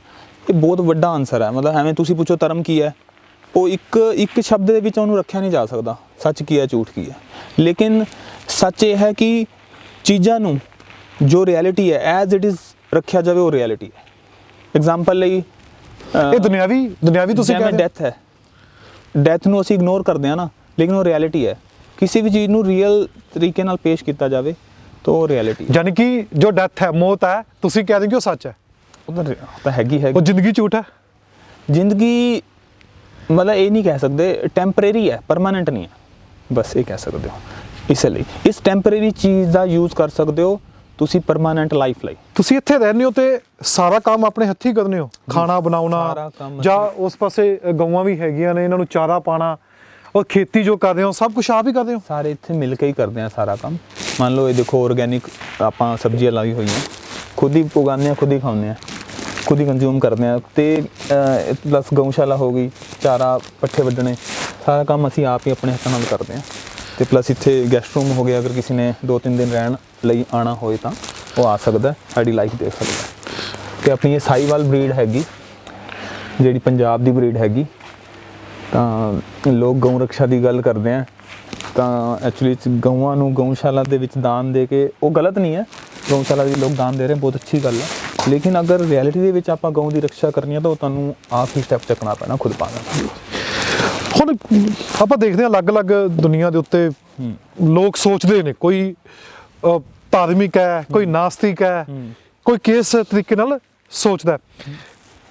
ਇਹ ਬਹੁਤ ਵੱਡਾ ਆਨਸਰ ਹੈ। ਮਤਲਬ ਐਵੇਂ ਤੁਸੀਂ ਪੁੱਛੋ ਧਰਮ ਕੀ ਹੈ, ਉਹ ਇੱਕ ਸ਼ਬਦ ਦੇ ਵਿੱਚ ਉਹਨੂੰ ਰੱਖਿਆ ਨਹੀਂ ਜਾ ਸਕਦਾ, ਸੱਚ ਕੀ ਹੈ ਝੂਠ ਕੀ ਹੈ। ਲੇਕਿਨ ਸੱਚ ਇਹ ਹੈ ਕਿ ਚੀਜ਼ਾਂ ਨੂੰ ਜੋ ਰਿਐਲਿਟੀ ਹੈ ਐਜ਼ ਇਟ ਇਜ਼ ਰੱਖਿਆ ਜਾਵੇ, ਉਹ ਰਿਐਲਿਟੀ ਹੈ। ਐਗਜ਼ਾਮਪਲ ਲਈ ਇਹ ਦੁਨਿਆਵੀ ਤੁਸੀਂ ਜਿਵੇਂ ਡੈਥ ਹੈ, ਡੈਥ ਨੂੰ ਅਸੀਂ ਇਗਨੋਰ ਕਰਦੇ ਹਾਂ ਨਾ, ਲੇਕਿਨ ਉਹ ਰਿਐਲਿਟੀ ਹੈ। ਕਿਸੇ ਵੀ ਚੀਜ਼ ਨੂੰ ਰੀਅਲ ਤਰੀਕੇ ਨਾਲ ਪੇਸ਼ ਕੀਤਾ ਜਾਵੇ ਤਾਂ ਉਹ ਰਿਐਲਿਟੀ ਹੈ। ਯਾਨੀ ਕਿ ਜੋ ਡੈਥ ਹੈ, ਮੌਤ ਹੈ, ਤੁਸੀਂ ਕਹਿ ਰਹੇ ਕਿ ਉਹ ਸੱਚ ਹੈ? ਉਹ ਤਾਂ ਹੈਗੀ। ਉਹ ਜ਼ਿੰਦਗੀ ਝੂਠ ਹੈ? ਜ਼ਿੰਦਗੀ ਮਤਲਬ ਇਹ ਨਹੀਂ ਕਹਿ ਸਕਦੇ, ਟੈਂਪਰੇਰੀ ਹੈ, ਪਰਮਾਨੈਂਟ ਨਹੀਂ ਹੈ, ਬਸ ਇਹ ਕਹਿ ਸਕਦੇ ਹੋ। ਇਸ ਲਈ ਇਸ ਟੈਂਪਰੇਰੀ ਚੀਜ਼ ਦਾ ਯੂਜ਼ ਕਰ ਸਕਦੇ ਹੋ ਤੁਸੀਂ ਪਰਮਾਨੈਂਟ ਲਾਈਫ ਲਈ। ਤੁਸੀਂ ਇੱਥੇ ਰਹਿੰਦੇ ਹੋ ਤੇ ਸਾਰਾ ਕੰਮ ਆਪਣੇ ਹੱਥੀਂ ਕਰਨੇ ਹੋ, ਖਾਣਾ ਬਣਾਉਣਾ, ਜਾਂ ਉਸ ਪਾਸੇ ਗਊਆਂ ਵੀ ਹੈਗੀਆਂ ਨੇ, ਇਹਨਾਂ ਨੂੰ ਚਾਰਾ ਪਾਣਾ, ਔਰ ਖੇਤੀ ਜੋ ਕਰਦੇ ਹੋ ਸਭ ਕੁਝ ਆਪ ਹੀ ਕਰਦੇ ਹੋ? ਸਾਰੇ ਇੱਥੇ ਮਿਲ ਕੇ ਹੀ ਕਰਦੇ ਆ ਸਾਰਾ ਕੰਮ। ਮੰਨ ਲਓ ਇਹ ਦੇਖੋ, ਆਰਗੈਨਿਕ ਆਪਾਂ ਸਬਜ਼ੀਆਂ ਲਾਈ ਹੋਈਆਂ, ਖੁਦ ਹੀ ਉਗਾਉਂਦੇ ਹਾਂ, ਖੁਦ ਹੀ ਖਾਂਦੇ ਹਾਂ, ਖੁਦ ਹੀ ਕੰਜ਼ਿਊਮ ਕਰਦੇ ਹਾਂ। ਤੇ ਪਲੱਸ ਗਊਸ਼ਾਲਾ ਹੋ ਗਈ, ਚਾਰਾ ਪੱਠੇ ਵੱਢਣੇ, ਸਾਰਾ ਕੰਮ ਅਸੀਂ ਆਪ ਹੀ ਆਪਣੇ ਹੱਥਾਂ ਨਾਲ ਕਰਦੇ ਹਾਂ। ਤੇ ਪਲੱਸ ਇੱਥੇ ਗੈਸਟ ਰੂਮ ਹੋ ਗਿਆ, ਅਗਰ ਕਿਸੇ ਨੇ 2-3 ਦਿਨ ਰਹਿਣ ਲਈ ਆਉਣਾ ਹੋਏ ਤਾਂ ਉਹ ਆ ਸਕਦਾ, ਸਾਡੀ ਲਾਈਫ ਦੇਖ ਸਕਦਾ। ਤੇ ਆਪਣੀ ਇਹ ਸਾਹੀਵਾਲ ਬਰੀਡ ਹੈਗੀ, ਜਿਹੜੀ ਪੰਜਾਬ ਦੀ ਬਰੀਡ ਹੈਗੀ। ਤਾਂ ਲੋਕ ਗਊ ਰੱਖਿਆ ਦੀ ਗੱਲ ਕਰਦੇ ਆ, ਤਾਂ ਐਕਚੁਅਲੀ ਗਊਆਂ ਨੂੰ ਗਊਸ਼ਾਲਾ ਦੇ ਵਿੱਚ ਦਾਨ ਦੇ ਕੇ, ਉਹ ਗਲਤ ਨਹੀਂ ਹੈ, ਗਊਸ਼ਾਲਾ ਦੇ ਲੋਕ ਦਾਨ ਦੇ ਰਹੇ, ਬਹੁਤ ਅੱਛੀ ਗੱਲ ਹੈ। ਲੇਕਿਨ ਅਗਰ ਰਿਐਲਿਟੀ ਦੇ ਵਿੱਚ ਆਪਾਂ ਗਊ ਦੀ ਰੱਖਿਆ ਕਰਨੀ ਹੈ ਤਾਂ ਉਹ ਤੁਹਾਨੂੰ ਆਪ ਹੀ ਸਟੈਪ ਚੱਕਣਾ ਪੈਣਾ, ਖੁਦ ਪਾਣਾ। ਹੁਣ ਆਪਾਂ ਦੇਖਦੇ ਹਾਂ ਅਲੱਗ-ਅਲੱਗ ਦੁਨੀਆ ਦੇ ਉੱਤੇ ਲੋਕ ਸੋਚਦੇ ਨੇ, ਕੋਈ ਧਾਰਮਿਕ ਹੈ, ਕੋਈ ਨਾਸਤਿਕ ਹੈ, ਕੋਈ ਕਿਸ ਤਰੀਕੇ ਨਾਲ ਸੋਚਦਾ।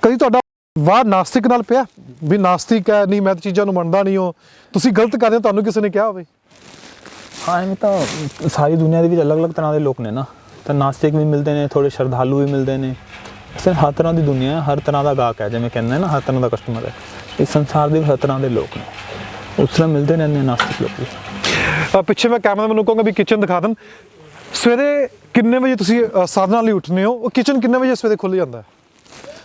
ਕਦੀ ਤੁਹਾਡਾ ਵਾਹ ਨਾਸਤਿਕ ਨਾਲ ਪਿਆ ਵੀ ਨਾਸਤਿਕ ਹੈ, ਨਹੀਂ ਮੈਂ ਤਾਂ ਚੀਜ਼ਾਂ ਨੂੰ ਮੰਨਦਾ ਨਹੀਂ, ਹੋ ਤੁਸੀਂ ਗਲਤ ਕਰਦੇ ਹੋ, ਤੁਹਾਨੂੰ ਕਿਸੇ ਨੇ ਕਿਹਾ ਹੋਵੇ? ਹਾਂ, ਐਵੇਂ ਤਾਂ ਸਾਰੀ ਦੁਨੀਆ ਦੇ ਵਿੱਚ ਅਲੱਗ-ਅਲੱਗ ਤਰ੍ਹਾਂ ਦੇ ਲੋਕ ਨੇ ਨਾ, ਤਾਂ ਨਾਸਤਿਕ ਵੀ ਮਿਲਦੇ ਨੇ, ਥੋੜ੍ਹੇ ਸ਼ਰਧਾਲੂ ਵੀ ਮਿਲਦੇ ਨੇ। ਸਰ ਹਰ ਤਰ੍ਹਾਂ ਦੀ ਦੁਨੀਆ ਹੈ, ਹਰ ਤਰ੍ਹਾਂ ਦਾ ਗਾਹਕ ਹੈ, ਜਿਵੇਂ ਕਹਿੰਦੇ ਨਾ ਹਰ ਤਰ੍ਹਾਂ ਦਾ ਕਸਟਮਰ ਹੈ। ਇਸ ਸੰਸਾਰ ਦੇ ਹਰ ਤਰ੍ਹਾਂ ਦੇ ਲੋਕ ਨੇ, ਉਸ ਤਰ੍ਹਾਂ ਮਿਲਦੇ ਰਹਿੰਦੇ ਨਾਸਤਿਕ ਲੋਕ ਵੀ। ਪਿੱਛੇ ਮੈਂ ਕੈਮਰਾਮੈਨ ਨੂੰ ਕਹੂੰਗਾ ਵੀ ਕਿਚਨ ਦਿਖਾ ਦੇਣ। ਸਵੇਰੇ ਕਿੰਨੇ ਵਜੇ ਤੁਸੀਂ ਸਾਧਨਾ ਲਈ ਉੱਠਦੇ ਹੋ? ਉਹ ਕਿਚਨ ਕਿੰਨੇ ਵਜੇ ਸਵੇਰੇ ਖੁੱਲ੍ਹ ਜਾਂਦਾ?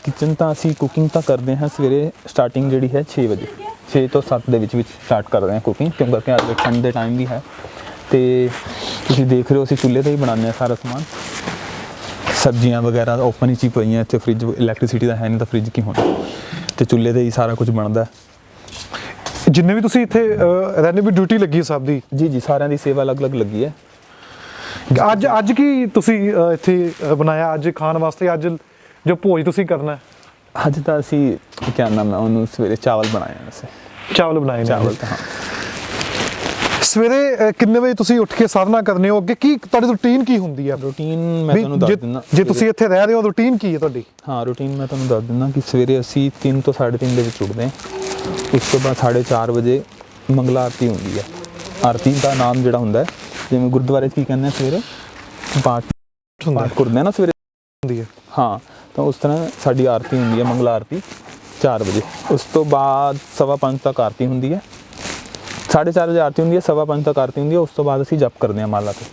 ਕਿਚਨ ਤਾਂ ਅਸੀਂ ਕੁਕਿੰਗ ਤਾਂ ਕਰਦੇ ਹਾਂ ਸਵੇਰੇ, ਸਟਾਰਟਿੰਗ ਜਿਹੜੀ ਹੈ 6 ਵਜੇ, 6 ਤੋਂ 7 ਦੇ ਵਿੱਚ ਸਟਾਰਟ ਕਰਦੇ ਹਾਂ ਕੁਕਿੰਗ, ਕਿਉਂਕਿ ਅੱਜ ਠੰਡ ਦੇ ਟਾਈਮ ਵੀ ਹੈ। ਤੇ ਤੁਸੀਂ ਦੇਖ ਰਹੇ ਹੋ ਅਸੀਂ ਚੁੱਲ੍ਹੇ 'ਤੇ ਹੀ ਬਣਾਉਂਦੇ ਹਾਂ ਸਾਰਾ ਸਮਾਨ। ਸਬਜ਼ੀਆਂ ਵਗੈਰਾ ਓਪਨ ਹੀ ਪਈਆਂ ਇੱਥੇ, ਫ੍ਰਿਜ ਇਲੈਕਟ੍ਰਿਸਿਟੀ ਦਾ ਹੈ ਨਹੀਂ ਤਾਂ ਫ੍ਰਿਜ ਕੀ ਹੋਣਾ, ਤੇ ਚੁੱਲ੍ਹੇ ਤੇ ਹੀ ਸਾਰਾ ਕੁਝ ਬਣਦਾ। ਜਿੰਨੇ ਵੀ ਤੁਸੀਂ ਇੱਥੇ ਰਹਿੰਦੇ ਵੀ ਡਿਊਟੀ ਲੱਗੀ ਹੈ ਸਭ ਦੀ? ਜੀ ਜੀ, ਸਾਰਿਆਂ ਦੀ ਸੇਵਾ ਅਲੱਗ-ਅਲੱਗ ਲੱਗੀ ਹੈ। ਅੱਜ ਕੀ ਤੁਸੀਂ ਇੱਥੇ ਬਣਾਇਆ ਅੱਜ ਖਾਣ ਵਾਸਤੇ? ਅੱਜ ਜੋ ਭੋਜ ਤੁਸੀਂ ਕਰਨਾ? ਅੱਜ ਤਾਂ ਅਸੀਂ ਕਿਆ ਨਾਮ ਹੈ ਉਹਨੂੰ, ਸਵੇਰੇ ਚਾਵਲ ਬਣਾਏ ਨੇ ਅਸੀਂ। ਚਾਵਲ ਬਣਾਏ ਨੇ? ਚਾਵਲ ਤਾਂ ਹਾਂ। ਸਵੇਰੇ ਕਿੰਨੇ ਵਜੇ ਤੁਸੀਂ ਉੱਠ ਕੇ ਸਾਧਨਾ ਕਰਨੇ ਹੋ? ਅੱਗੇ ਕੀ ਤੁਹਾਡੀ ਰੂਟੀਨ ਕੀ ਹੁੰਦੀ ਹੈ? ਰੂਟੀਨ ਮੈਂ ਤੁਹਾਨੂੰ ਦੱਸ ਦਿੰਦਾ। ਜੇ ਤੁਸੀਂ ਇੱਥੇ ਰਹਿ ਰਹੇ ਹੋ ਰੂਟੀਨ ਕੀ ਹੈ ਤੁਹਾਡੀ? ਹਾਂ, ਰੂਟੀਨ ਮੈਂ ਤੁਹਾਨੂੰ ਦੱਸ ਦਿੰਦਾ ਕਿ ਸਵੇਰੇ ਅਸੀਂ 3 ਤੋਂ 3:30 ਦੇ ਵਿੱਚ ਉੱਠਦੇ ਹਾਂ। ਉਸ ਤੋਂ ਬਾਅਦ 4:30 ਵਜੇ ਮੰਗਲਾ ਆਰਤੀ ਹੁੰਦੀ ਹੈ। ਆਰਤੀ ਦਾ ਨਾਮ ਜਿਹੜਾ ਹੁੰਦਾ ਹੈ, ਜਿਵੇਂ ਗੁਰਦੁਆਰੇ 'ਚ ਕੀ ਕਹਿੰਦੇ ਆ ਸਵੇਰੇ ਪਾਠ ਕਰਦੇ ਆ ਨਾ ਸਵੇਰੇ ਹੁੰਦੀ ਹੈ, ਹਾਂ, ਤਾਂ ਉਸ ਤਰ੍ਹਾਂ ਸਾਡੀ ਆਰਤੀ ਹੁੰਦੀ ਹੈ ਮੰਗਲਾ ਆਰਤੀ 4 ਵਜੇ। ਉਸ ਤੋਂ ਬਾਅਦ 5:15 ਤੱਕ ਆਰਤੀ ਹੁੰਦੀ ਹੈ, 4:30 ਵਜੇ ਆਰਤੀ ਹੁੰਦੀ ਹੈ, 5:15 ਤੱਕ ਆਰਤੀ ਹੁੰਦੀ ਹੈ। ਉਸ ਤੋਂ ਬਾਅਦ ਅਸੀਂ ਜਪ ਕਰਦੇ ਹਾਂ ਮਾਲਾ ਤੇ।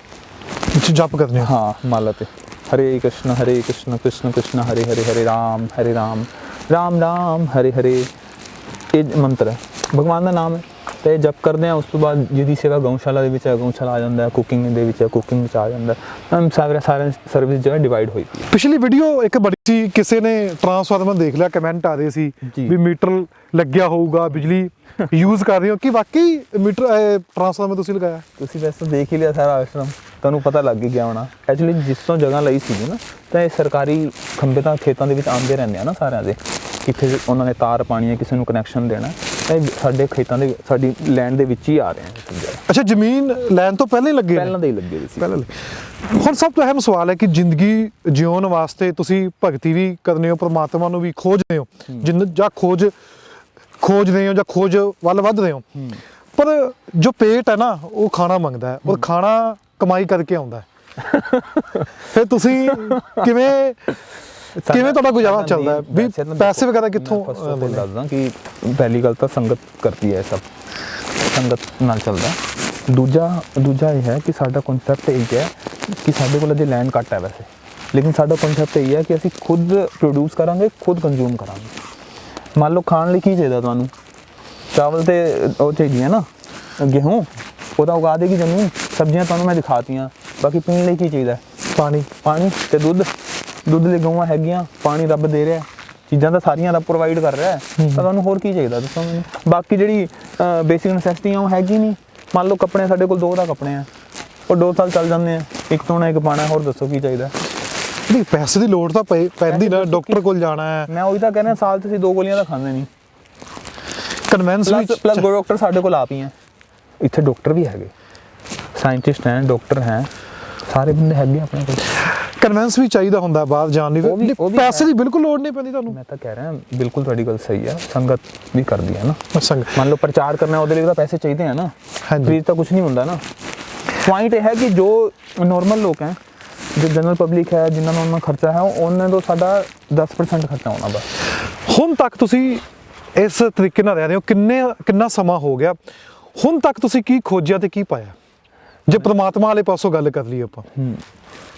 ਤੁਸੀਂ ਜਪ ਕਰਦੇ ਹੋ? ਹਾਂ, ਮਾਲਾ ਤੇ ਹਰੇ ਕ੍ਰਿਸ਼ਨ ਕ੍ਰਿਸ਼ਨ ਕ੍ਰਿਸ਼ਨ ਹਰੇ ਹਰੇ, ਹਰੇ ਰਾਮ ਰਾਮ ਰਾਮ ਹਰੇ ਹਰੇ, ਇਹ ਮੰਤਰ ਹੈ, ਭਗਵਾਨ ਦਾ ਨਾਮ ਹੈ। ਤੇ ਜਪ ਕਰਦੇ ਹਾਂ। ਉਸ ਤੋਂ ਬਾਅਦ ਜਿਹਦੀ ਸੇਵਾ ਗਊਸ਼ਾਲਾ ਦੇ ਵਿੱਚ ਹੈ, ਗਊਸ਼ਾਲਾ ਆ ਜਾਂਦਾ ਹੈ, ਕੁਕਿੰਗ ਦੇ ਵਿੱਚ ਹੈ, ਕੁਕਿੰਗ ਵਿੱਚ ਆ ਜਾਂਦਾ ਹੈ। ਸਾਰੇ ਸਰਵਿਸ ਜੋ ਹੈ ਡਿਵਾਈਡ ਹੋਈ ਪਈ ਹੈ। ਪਿਛਲੀ ਵੀਡੀਓ ਇੱਕ ਬੜੀ ਸੀ, ਕਿਸੇ ਨੇ ਟਰਾਂਸਫਾਰਮਰ ਦੇਖ ਲਿਆ, ਕਮੈਂਟ ਆ ਰਹੇ ਸੀ ਵੀ ਮੀਟਰ ਲੱਗਿਆ ਹੋਊਗਾ, ਬਿਜਲੀ ਯੂਜ਼ ਕਰ ਰਹੇ ਹੋ। ਕਿ ਵਾਕਈ ਮੀਟਰ ਟਰਾਂਸਫਾਰਮਰ ਤੁਸੀਂ ਲਗਾਇਆ? ਤੁਸੀਂ ਵੈਸੇ ਦੇਖ ਹੀ ਲਿਆ ਸਾਰਾ ਆਸ਼ਰਮ, ਤੁਹਾਨੂੰ ਪਤਾ ਲੱਗ ਹੀ ਗਿਆ ਹੋਣਾ। ਐਕਚੁਅਲੀ ਜਿਸ ਤੋਂ ਜਗ੍ਹਾ ਲਈ ਸੀਗੀ ਨਾ, ਤਾਂ ਇਹ ਸਰਕਾਰੀ ਖੰਭੇ ਤਾਂ ਖੇਤਾਂ ਦੇ ਵਿੱਚ ਆਉਂਦੇ ਰਹਿੰਦੇ ਆ ਨਾ ਸਾਰਿਆਂ ਦੇ, ਕਿੱਥੇ ਉਹਨਾਂ ਨੇ ਤਾਰ ਪਾਣੀ ਹੈ, ਕਿਸੇ ਨੂੰ ਕਨੈਕਸ਼ਨ ਦੇਣਾ, ਤਾਂ ਸਾਡੇ ਖੇਤਾਂ ਦੇ ਸਾਡੀ ਲੈਂਡ ਦੇ ਵਿੱਚ ਹੀ ਆ ਰਹੇ ਆ। ਅੱਛਾ, ਜ਼ਮੀਨ ਲੈਣ ਤੋਂ ਪਹਿਲਾਂ ਹੀ ਲੱਗੇ? ਪਹਿਲਾਂ ਦੇ ਹੀ ਲੱਗੇ ਸੀ। ਹੁਣ ਸਭ ਤੋਂ ਅਹਿਮ ਸਵਾਲ ਹੈ ਕਿ ਜ਼ਿੰਦਗੀ ਜਿਉਣ ਵਾਸਤੇ ਤੁਸੀਂ ਭਗਤੀ ਵੀ ਕਰਨੇ ਹੋ, ਪਰਮਾਤਮਾ ਨੂੰ ਵੀ ਖੋਜਦੇ ਹੋ, ਜਾਂ ਖੋਜਦੇ ਹੋ ਜਾਂ ਖੋਜ ਵੱਲ ਵੱਧਦੇ ਹੋ, ਪਰ ਜੋ ਪੇਟ ਹੈ ਨਾ ਉਹ ਖਾਣਾ ਮੰਗਦਾ ਹੈ, ਔਰ ਖਾਣਾ ਕਮਾਈ ਕਰਕੇ ਆਉਂਦਾ ਹੈ। ਫਿਰ ਤੁਸੀਂ ਕਿਵੇਂ ਤੁਹਾਡਾ ਗੁਜ਼ਾਰਾ ਚੱਲਦਾ ਹੈ? ਵੀ ਪੈਸੇ ਵਗੈਰਾ ਕਿੱਥੋਂ? ਦੱਸਦਾ ਕਿ ਪਹਿਲੀ ਗੱਲ ਤਾਂ ਸੰਗਤ ਕਰਦੀ ਹੈ, ਸਭ ਸੰਗਤ ਨਾਲ ਚੱਲਦਾ। ਦੂਜਾ ਇਹ ਹੈ ਕਿ ਸਾਡਾ ਕਨਸੈਪਟ ਇਹ ਹੈ ਕਿ ਸਾਡੇ ਕੋਲ ਅਜੇ ਲੈਂਡ ਘੱਟ ਹੈ ਵੈਸੇ, ਲੇਕਿਨ ਸਾਡਾ ਕਨਸੈਪਟ ਇਹ ਹੈ ਕਿ ਅਸੀਂ ਖੁਦ ਪ੍ਰੋਡਿਊਸ ਕਰਾਂਗੇ, ਖੁਦ ਕੰਜ਼ਿਊਮ ਕਰਾਂਗੇ। ਮੰਨ ਲਓ ਖਾਣ ਲਈ ਕੀ ਚਾਹੀਦਾ ਤੁਹਾਨੂੰ? ਚਾਵਲ ਤੇ ਉਹ ਚਾਹੀਦੀ ਹੈ ਨਾ, गेहूँ ਉਹਦਾ ਉਗਾ ਦੇਗੀ ਜ਼ਮੀਨ, ਸਬਜ਼ੀਆਂ ਤੁਹਾਨੂੰ ਮੈਂ ਦਿਖਾਤੀਆਂ। ਬਾਕੀ ਪੀਣ ਲਈ ਕੀ ਚਾਹੀਦਾ? ਪਾਣੀ ਤੇ ਦੁੱਧ ਲਈ ਗਊਆਂ ਹੈਗੀਆਂ, ਪਾਣੀ ਰੱਬ ਦੇ ਰਿਹਾ, ਚੀਜ਼ਾਂ ਤਾਂ ਸਾਰੀਆਂ ਰੱਬ ਪ੍ਰੋਵਾਈਡ ਕਰ ਰਿਹਾ, ਤਾਂ ਤੁਹਾਨੂੰ ਹੋਰ ਕੀ ਚਾਹੀਦਾ ਦੱਸੋ ਮੈਨੂੰ? ਬਾਕੀ ਜਿਹੜੀ ਬੇਸਿਕ ਨੈਸੈਸਿਟੀਆਂ ਉਹ ਹੈਗੀ ਨਹੀਂ। ਮੰਨ ਲਓ ਕੱਪੜੇ ਸਾਡੇ ਕੋਲ 2 ਦਾ ਕੱਪੜੇ ਆ, ਉਹ 2 ਸਾਲ ਚੱਲ ਜਾਂਦੇ ਆ, ਇੱਕ ਧੋਣਾ ਇੱਕ ਪਾਣਾ, ਹੋਰ ਦੱਸੋ ਕੀ ਚਾਹੀਦਾ? ਨਹੀਂ, ਪੈਸੇ ਦੀ ਲੋੜ ਤਾਂ ਪੈਂਦੀ ਨਾ, ਡਾਕਟਰ ਕੋਲ ਜਾਣਾ ਹੈ। ਮੈਂ ਉਹੀ ਤਾਂ ਕਹਿੰਦਾ, ਸਾਲ 'ਚ ਅਸੀਂ 2 ਗੋਲੀਆਂ ਤਾਂ ਖਾਂਦੇ ਨਹੀਂ। ਕਨਵੈਂਸ ਪਲੱਸ ਡਾਕਟਰ ਸਾਡੇ ਕੋਲ ਆਪ ਹੀ ਹੈ, ਇੱਥੇ ਡਾਕਟਰ ਵੀ ਹੈਗੇ, ਸਾਇੰਟਿਸਟ ਹੈ, ਡਾਕਟਰ ਹੈ, ਸਾਰੇ ਬੰਦੇ ਹੈਗੇ ਆਪਣੇ ਕੋਲ। ਕਨਵੈਂਸ ਵੀ ਚਾਹੀਦਾ ਹੁੰਦਾ ਬਾਹਰ ਜਾਣ ਲਈ, ਪੈਸੇ ਦੀ ਬਿਲਕੁਲ ਲੋੜ ਨਹੀਂ ਪੈਂਦੀ ਤੁਹਾਨੂੰ। ਮੈਂ ਤਾਂ ਕਹਿ ਰਿਹਾ, ਬਿਲਕੁਲ ਤੁਹਾਡੀ ਗੱਲ ਸਹੀ ਹੈ, ਸੰਗਤ ਵੀ ਕਰਦੀ ਹੈ ਨਾ। ਸੰਗਤ ਮੰਨ ਲਓ ਪ੍ਰਚਾਰ ਕਰਨਾ, ਉਹਦੇ ਲਈ ਤਾਂ ਪੈਸੇ ਚਾਹੀਦੇ ਆ ਨਾ, ਫ੍ਰੀ ਤਾਂ ਕੁਝ ਨਹੀਂ ਹੁੰਦਾ ਨਾ। ਪੁਆਇੰਟ ਇਹ ਹੈ ਕਿ ਜੋ ਨੋਰਮਲ ਲੋਕ ਹੈ, ਜੋ ਜਨਰਲ ਪਬਲਿਕ ਹੈ, ਜਿਨ੍ਹਾਂ ਨੂੰ ਉਹਨਾਂ ਖਰਚਾ ਹੈ, ਉਹਨਾਂ ਤੋਂ ਸਾਡਾ 10% ਖਰਚਾ ਹੋਣਾ ਬਸ। ਹੁਣ ਤੱਕ ਤੁਸੀਂ ਇਸ ਤਰੀਕੇ ਨਾਲ ਰਹਿ ਰਹੇ ਹੋ, ਕਿੰਨਾ ਸਮਾਂ ਹੋ ਗਿਆ? ਹੁਣ ਤੱਕ ਤੁਸੀਂ ਕੀ ਖੋਜਿਆ ਤੇ ਕੀ ਪਾਇਆ, ਜੇ ਪ੍ਰਮਾਤਮਾ ਵਾਲੇ ਪਾਸੋਂ ਗੱਲ ਕਰ ਲਈ ਆਪਾਂ?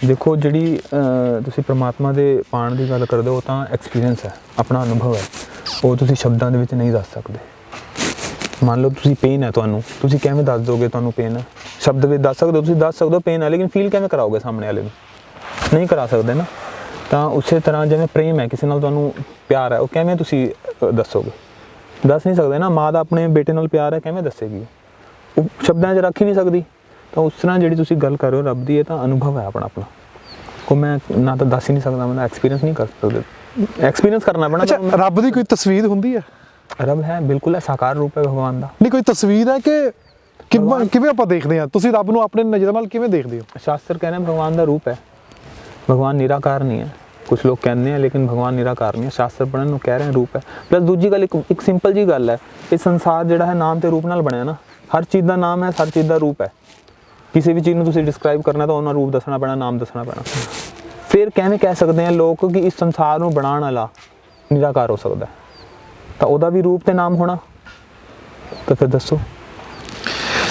ਦੇਖੋ, ਜਿਹੜੀ ਤੁਸੀਂ ਪ੍ਰਮਾਤਮਾ ਦੇ ਪਾਣ ਦੀ ਗੱਲ ਕਰਦੇ ਹੋ, ਤਾਂ ਐਕਸਪੀਰੀਅੰਸ ਹੈ, ਆਪਣਾ ਅਨੁਭਵ ਹੈ, ਉਹ ਤੁਸੀਂ ਸ਼ਬਦਾਂ ਦੇ ਵਿੱਚ ਨਹੀਂ ਦੱਸ ਸਕਦੇ। ਮੰਨ ਲਓ ਤੁਸੀਂ ਪੇਨ ਹੈ, ਤੁਹਾਨੂੰ ਤੁਸੀਂ ਕਿਵੇਂ ਦੱਸ ਦੋਗੇ ਤੁਹਾਨੂੰ ਪੇਨ ਹੈ? ਸ਼ਬਦ ਵਿੱਚ ਦੱਸ ਸਕਦੇ ਹੋ, ਤੁਸੀਂ ਦੱਸ ਸਕਦੇ ਹੋ ਪੇਨ ਹੈ, ਲੇਕਿਨ ਫੀਲ ਕਿਵੇਂ ਕਰਾਓਗੇ ਸਾਹਮਣੇ ਵਾਲੇ ਨੂੰ? ਨਹੀਂ ਕਰਾ ਸਕਦੇ ਨਾ। ਤਾਂ ਉਸੇ ਤਰ੍ਹਾਂ ਜਿਵੇਂ ਪ੍ਰੇਮ ਹੈ, ਕਿਸੇ ਨਾਲ ਤੁਹਾਨੂੰ ਪਿਆਰ ਹੈ, ਉਹ ਕਿਵੇਂ ਤੁਸੀਂ ਦੱਸੋਗੇ? ਦੱਸ ਨਹੀਂ ਸਕਦੇ ਨਾ। ਮਾਂ ਦਾ ਆਪਣੇ ਬੇਟੇ ਨਾਲ ਪਿਆਰ ਹੈ, ਕਿਵੇਂ ਦੱਸੇਗੀ? ਉਹ ਸ਼ਬਦਾਂ 'ਚ ਰੱਖ ਹੀ ਨਹੀਂ ਸਕਦੀ। ਤਾਂ ਉਸ ਤਰ੍ਹਾਂ ਜਿਹੜੀ ਤੁਸੀਂ ਗੱਲ ਕਰ ਰਹੇ ਹੋ ਰੱਬ ਦੀ, ਇਹ ਤਾਂ ਅਨੁਭਵ ਹੈ ਆਪਣਾ ਉਹ ਮੈਂ ਨਾ ਤਾਂ ਦੱਸ ਹੀ ਨਹੀਂ ਸਕਦਾ, ਮੈਂ ਐਕਸਪੀਰੀਅੰਸ ਨਹੀਂ ਕਰ ਸਕਦੇ, ਐਕਸਪੀਰੀਅੰਸ ਕਰਨਾ ਪੈਣਾ। ਅੱਛਾ, ਰੱਬ ਦੀ ਕੋਈ ਤਸਵੀਰ ਹੁੰਦੀ ਹੈ? ਰੱਬ ਹੈ, ਬਿਲਕੁਲ ਹੈ, ਸਾਕਾਰ ਰੂਪ ਹੈ ਭਗਵਾਨ ਦਾ। ਨਹੀਂ, ਕੋਈ ਤਸਵੀਰ ਹੈ ਕਿ ਕਿਵੇਂ ਆਪਾਂ ਦੇਖਦੇ ਹਾਂ? ਤੁਸੀਂ ਰੱਬ ਨੂੰ ਆਪਣੇ ਨਜ਼ਰ ਨਾਲ ਕਿਵੇਂ ਦੇਖਦੇ ਹੋ? ਸ਼ਾਸਤਰ ਕਹਿੰਦੇ ਭਗਵਾਨ ਦਾ ਰੂਪ ਹੈ, ਭਗਵਾਨ ਨਿਰਾਕਾਰ ਨਹੀਂ ਹੈ। ਕੁਛ ਲੋਕ ਕਹਿੰਦੇ ਆ, ਲੇਕਿਨ ਭਗਵਾਨ ਨਿਰਾਕਾਰ ਨਹੀਂ ਹੈ। ਸ਼ਾਸਤਰ ਪੜ੍ਹਨ ਨੂੰ ਕਹਿ ਰਹੇ ਰੂਪ ਹੈ। ਪਲੱਸ ਦੂਜੀ ਗੱਲ, ਇੱਕ ਸਿੰਪਲ ਜੀ ਗੱਲ ਹੈ, ਇਹ ਸੰਸਾਰ ਜਿਹੜਾ ਹੈ ਨਾਮ ਤੇ ਰੂਪ ਨਾਲ ਬਣਿਆ ਨਾ। ਹਰ ਚੀਜ਼ ਦਾ ਨਾਮ ਹੈ, ਹਰ ਚੀਜ਼ ਦਾ ਰੂਪ ਹੈ। ਕਿਸੇ ਵੀ ਚੀਜ਼ ਨੂੰ ਤੁਸੀਂ ਡਿਸਕ੍ਰਾਈਬ ਕਰਨਾ ਤਾਂ ਉਹਨਾਂ ਰੂਪ ਦੱਸਣਾ ਪੈਣਾ, ਨਾਮ ਦੱਸਣਾ ਪੈਣਾ। ਫਿਰ ਕਿਵੇਂ ਕਹਿ ਸਕਦੇ ਆ ਲੋਕ ਕਿ ਇਸ ਸੰਸਾਰ ਨੂੰ ਬਣਾਉਣ ਵਾਲਾ ਨਿਰਾਕਾਰ ਹੋ ਸਕਦਾ, ਤਾਂ ਉਹਦਾ ਵੀ ਰੂਪ ਤੇ ਨਾਮ ਹੋਣਾ। ਤਾਂ ਫਿਰ ਦੱਸੋ,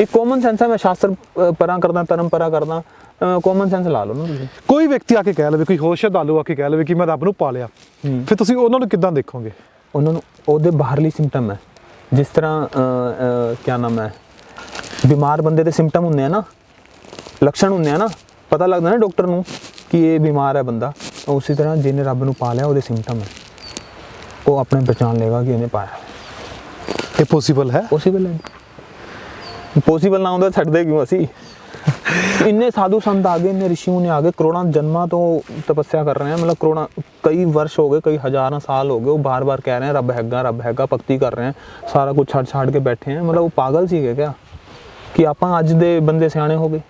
ਇੱਕ ਕਾਮਨ ਸੈਂਸ ਹੈ। ਮੈਂ ਸ਼ਾਸਤਰ ਪਰਾਂ ਕਰਦਾ, ਧਰਮ ਪਰਾਂ ਕਰਦਾ, ਕਾਮਨ ਸੈਂਸ ਲਾ ਲਓ ਨਾ ਤੁਸੀਂ। ਕੋਈ ਵਿਅਕਤੀ ਆ ਕੇ ਕਹਿ ਲਵੇ, ਕੋਈ ਹੋਰ ਸ਼ਰਧਾਲੂ ਆ ਕੇ ਕਹਿ ਲਵੇ ਕਿ ਮੈਂ ਰੱਬ ਨੂੰ ਪਾ ਲਿਆ, ਫਿਰ ਤੁਸੀਂ ਉਹਨਾਂ ਨੂੰ ਕਿੱਦਾਂ ਦੇਖੋਗੇ? ਉਹਨਾਂ ਨੂੰ ਉਹਦੇ ਬਾਹਰਲੀ ਸਿੰਪਟਮ ਹੈ, ਜਿਸ ਤਰ੍ਹਾਂ ਕਿਆ ਨਾਮ ਹੈ, ਬਿਮਾਰ ਬੰਦੇ ਦੇ ਸਿੰਪਟਮ ਹੁੰਦੇ ਆ ਨਾ, ਲੱਛਣ ਹੁੰਦੇ ਆ ਨਾ, ਪਤਾ ਲੱਗਦਾ ਨਾ ਡਾਕਟਰ ਨੂੰ ਕਿ ਇਹ ਬਿਮਾਰ ਹੈ ਬੰਦਾ। ਉਸੇ ਤਰ੍ਹਾਂ ਜਿਹਨੇ ਰੱਬ ਨੂੰ ਪਾ ਲਿਆ ਉਹਦੇ ਸਿੰਪਟਮ ਹੈ, ਉਹ ਆਪਣੇ ਪਛਾਣ ਲੇਗਾ ਕਿ ਇਹਨੇ ਪਾਇਆ। ਇਹ ਪੋਸੀਬਲ ਹੈ? ਪੋਸੀਬਲ ਹੈ, ਪੋਸੀਬਲ ਨਾ ਹੁੰਦਾ ਛੱਡਦੇ ਕਿਉਂ ਅਸੀਂ। ਇੰਨੇ ਸਾਧੂ ਸੰਤ आ गए, ਇੰਨੇ ऋषि मुनि आ गए, करोड़ों जन्मां तो तपस्या कर रहे हैं, मतलब करोड़ों कई वर्ष हो गए, कई हज़ारों साल हो गए, वो बार बार कह रहे हैं रब हैगा, भगती कर रहे हैं, सारा कुछ छाड़ के बैठे हैं। मतलब वो पागल सीगे क्या कि आप अज दे बंदे सियाने हो गए?